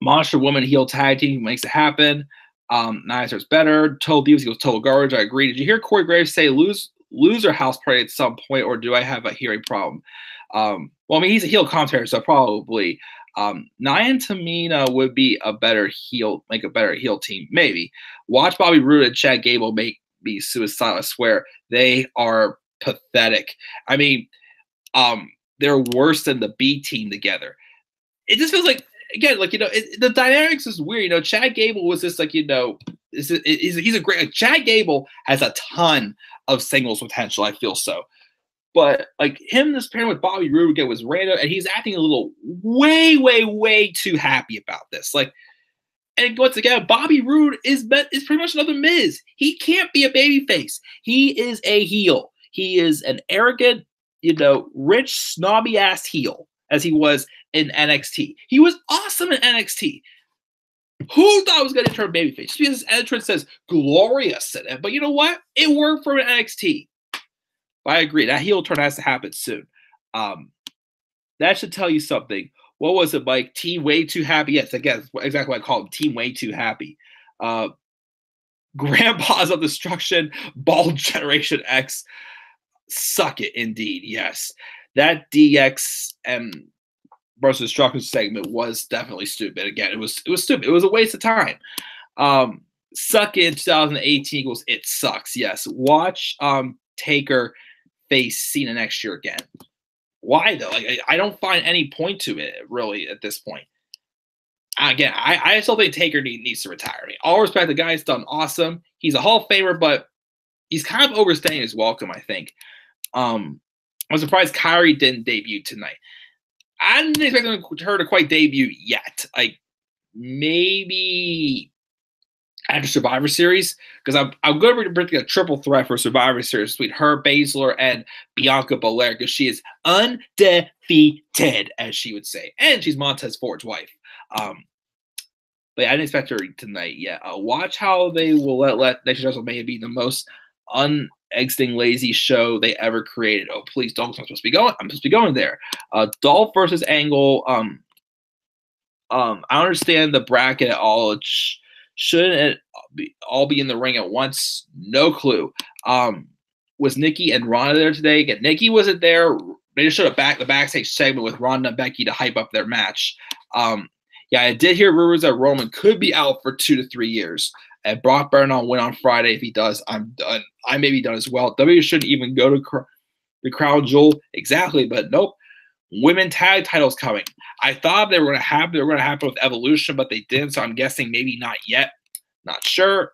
Speaker 1: Monster Woman heel tag team makes it happen. Nia starts better. Total Divas goes total garbage. I agree. Did you hear Corey Graves say loser house party at some point, or do I have a hearing problem? Well, I mean, he's a heel commentator, so probably. Nia and Tamina would be make a better heel team, maybe. Watch Bobby Roode and Chad Gable make me suicidal. I swear they are pathetic. I mean, they're worse than the B team together. It just feels like, again, like, the dynamics is weird. Chad Gable was just like, he's a great. Chad Gable has a ton of singles potential. I feel so, but like him, this pairing with Bobby Roode again was random, and he's acting a little way too happy about this. Like, and once again, Bobby Roode is pretty much another Miz. He can't be a babyface. He is a heel. He is an arrogant, rich, snobby ass heel, as he was in NXT. He was awesome in NXT. Who thought it was going to turn babyface? Just because his entrance says glorious in it. But you know what? It worked for NXT. But I agree. That heel turn has to happen soon. That should tell you something. What was it, Mike? Team Way Too Happy? Yes, I guess exactly what I call it. Team Way Too Happy. Grandpas of Destruction, Bald Generation X. Suck it, indeed. Yes. That DX and versus Destruction segment was definitely stupid. Again, it was stupid. It was a waste of time. Suck it 2018 equals it sucks. Yes. Watch Taker face Cena next year again. Why though? Like, I don't find any point to it really at this point. Again, I still think Taker needs to retire. I mean, all respect, the guy's done awesome. He's a Hall of Famer, but he's kind of overstaying his welcome, I think. I'm surprised Kyrie didn't debut tonight. I didn't expect her to quite debut yet. Like, maybe after Survivor Series, because I'm going to bring a triple threat for Survivor Series between her, Baszler, and Bianca Belair, because she is undefeated, as she would say, and she's Montez Ford's wife. But yeah, I didn't expect her tonight yet. Watch how they will let Next Year's WrestleMania be the most unexiting lazy show they ever created. Oh, please don't. I'm supposed to be going there. Dolph versus Angle. I understand the bracket at all. Shouldn't it all be in the ring at once? No clue. Was Nikki and Ronda there today? Again, Nikki wasn't there. They just showed the backstage segment with Ronda and Becky to hype up their match. Yeah, I did hear rumors that Roman could be out for 2 to 3 years. And Brock better not win on Friday. If he does, I'm done. I may be done as well. WWE shouldn't even go to the Crown Jewel. Exactly, but nope. Women tag titles coming. I thought they were going to happen. They were going to happen with Evolution, but they didn't. So I'm guessing maybe not yet. Not sure.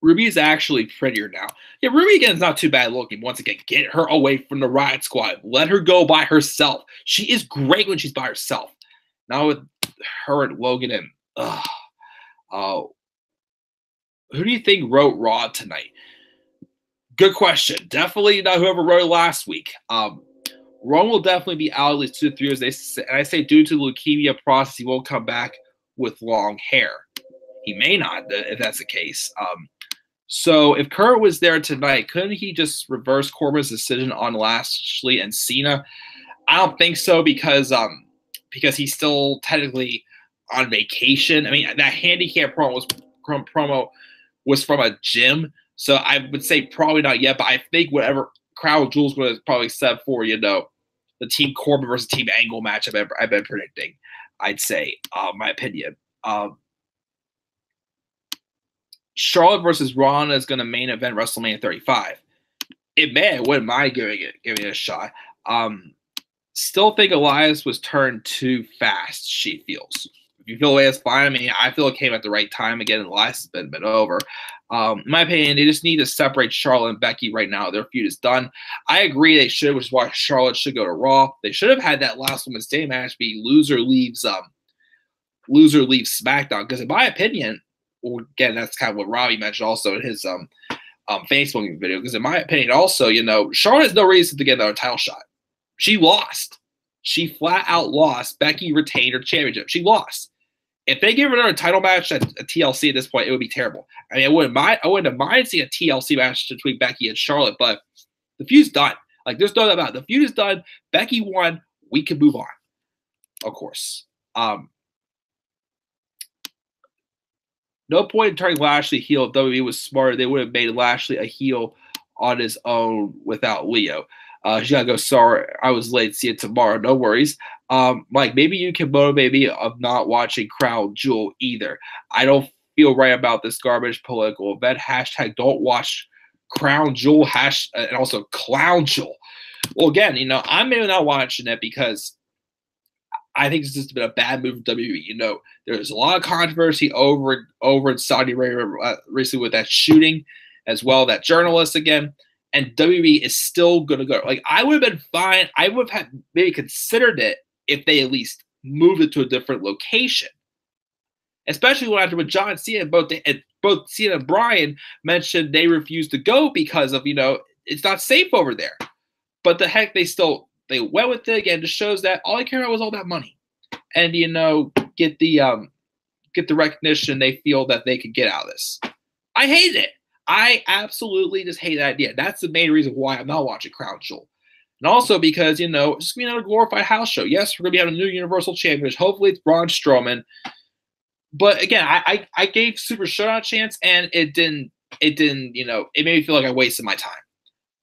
Speaker 1: Ruby is actually prettier now. Yeah, Ruby again is not too bad looking. Once again, get her away from the Riot Squad. Let her go by herself. She is great when she's by herself. Now with her and Logan and who do you think wrote Raw tonight? Good question. Definitely not whoever wrote it last week. Ron will definitely be out at least 2 to 3 years. And I say due to the leukemia process, he won't come back with long hair. He may not, if that's the case. So if Kurt was there tonight, couldn't he just reverse Corbin's decision on Lashley and Cena? I don't think so because he's still technically on vacation. I mean, that handicap promo was from a gym, so I would say probably not yet. But I think whatever Crown Jewel's going to probably set for the Team Corbin versus Team Angle match I've been predicting. I'd say, my opinion. Charlotte versus Ronda is going to main event WrestleMania 35. It may. I wouldn't mind giving it a shot. Still think Elias was turned too fast, she feels. If you feel the way it's fine. I mean, I feel it came at the right time. Again, Elias has been over. In my opinion, they just need to separate Charlotte and Becky right now. Their feud is done. I agree they should, which is why Charlotte should go to Raw. They should have had that last Women's Day match be loser leaves SmackDown. Because in my opinion, again, that's kind of what Robbie mentioned also in his Facebook video. Because in my opinion, also, Charlotte has no reason to get another title shot. She lost. She flat out lost. Becky retained her championship. She lost. If they give her another title match at a TLC at this point, it would be terrible. I mean, I wouldn't mind seeing a TLC match between Becky and Charlotte, but the feud's done. Like, there's no doubt about it. The feud is done. Becky won. We can move on. Of course. No point in turning Lashley heel. If WWE was smarter, they would have made Lashley a heel on his own without Leo. She gotta go. Sorry, I was late. See you tomorrow. No worries. Mike, maybe you can motivate me of not watching Crown Jewel either. I don't feel right about this garbage political event. Hashtag don't watch Crown Jewel. And also Clown Jewel. Well, again, I'm maybe not watching it because I think it's just been a bad move from WWE. There's a lot of controversy over in Saudi Arabia recently with that shooting as well, that journalist again. And WWE is still going to go. Like, I would have been fine. I would have maybe considered it if they at least moved it to a different location. Especially when after with John Cena, both Cena and Bryan mentioned they refused to go because of, it's not safe over there. But the heck, they went with it again. Just shows that all I care about was all that money. And, get the recognition they feel that they could get out of this. I hate it. I absolutely just hate that idea. That's the main reason why I'm not watching Crown Jewel. And also because, it's going to be another glorified house show. Yes, we're going to be having a new Universal Champion. Hopefully it's Braun Strowman. But again, I gave Super Showdown a chance, and it didn't, it made me feel like I wasted my time.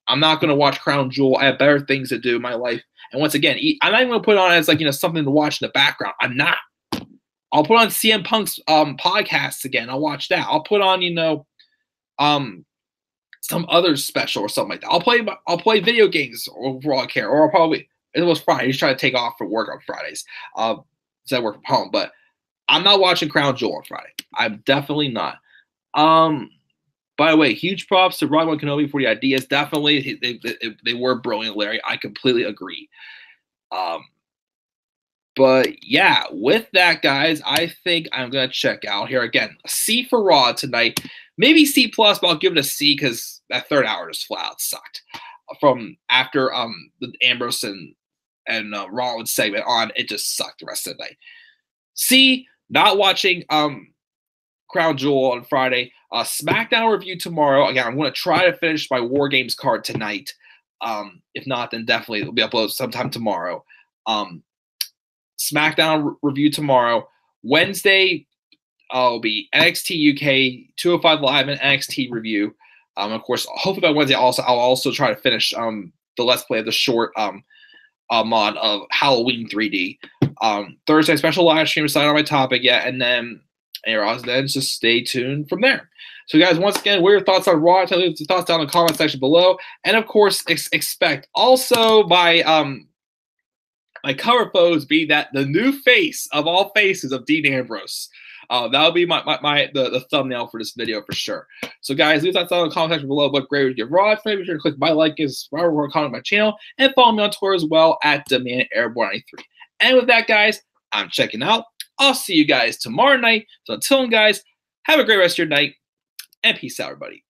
Speaker 1: I'm not going to watch Crown Jewel. I have better things to do in my life. And once again, I'm not even going to put it on as something to watch in the background. I'm not. I'll put on CM Punk's podcasts again. I'll watch that. I'll put on, some other special or something like that. I'll play video games for all I care. Or I'll probably, it was Friday. Just try to take off from work on Fridays. So I work from home. But I'm not watching Crown Jewel on Friday. I'm definitely not. By the way, huge props to Ron Kenobi for the ideas. Definitely, they were brilliant, Larry. I completely agree. But yeah, with that, guys, I think I'm gonna check out here again. C for Raw tonight, maybe C plus, but I'll give it a C because that third hour just flat out sucked. From after the Ambrose and Rollins segment on, it just sucked the rest of the night. C, not watching Crown Jewel on Friday. SmackDown review tomorrow. Again, I'm going to try to finish my War Games card tonight. If not, then definitely it'll be uploaded sometime tomorrow. SmackDown review tomorrow. Wednesday, I'll be NXT UK 205 Live and NXT review. Of course, hopefully by Wednesday, I'll also try to finish the Let's Play of the short mod of Halloween 3D. Thursday special live stream, decide on my topic yet, and then just stay tuned from there. So guys, once again, what are your thoughts on Raw? Tell me your thoughts down in the comment section below, and of course, expect also my my cover photos be that the new face of all faces of Dean Ambrose. That'll be the thumbnail for this video for sure. So guys, leave that down in the comment section below. What grade would you give Raw? Make sure to click my like, subscribe, comment on my channel, and follow me on Twitter as well at DemandAirborne93. And with that, guys, I'm checking out. I'll see you guys tomorrow night. So until then, guys, have a great rest of your night, and peace out, everybody.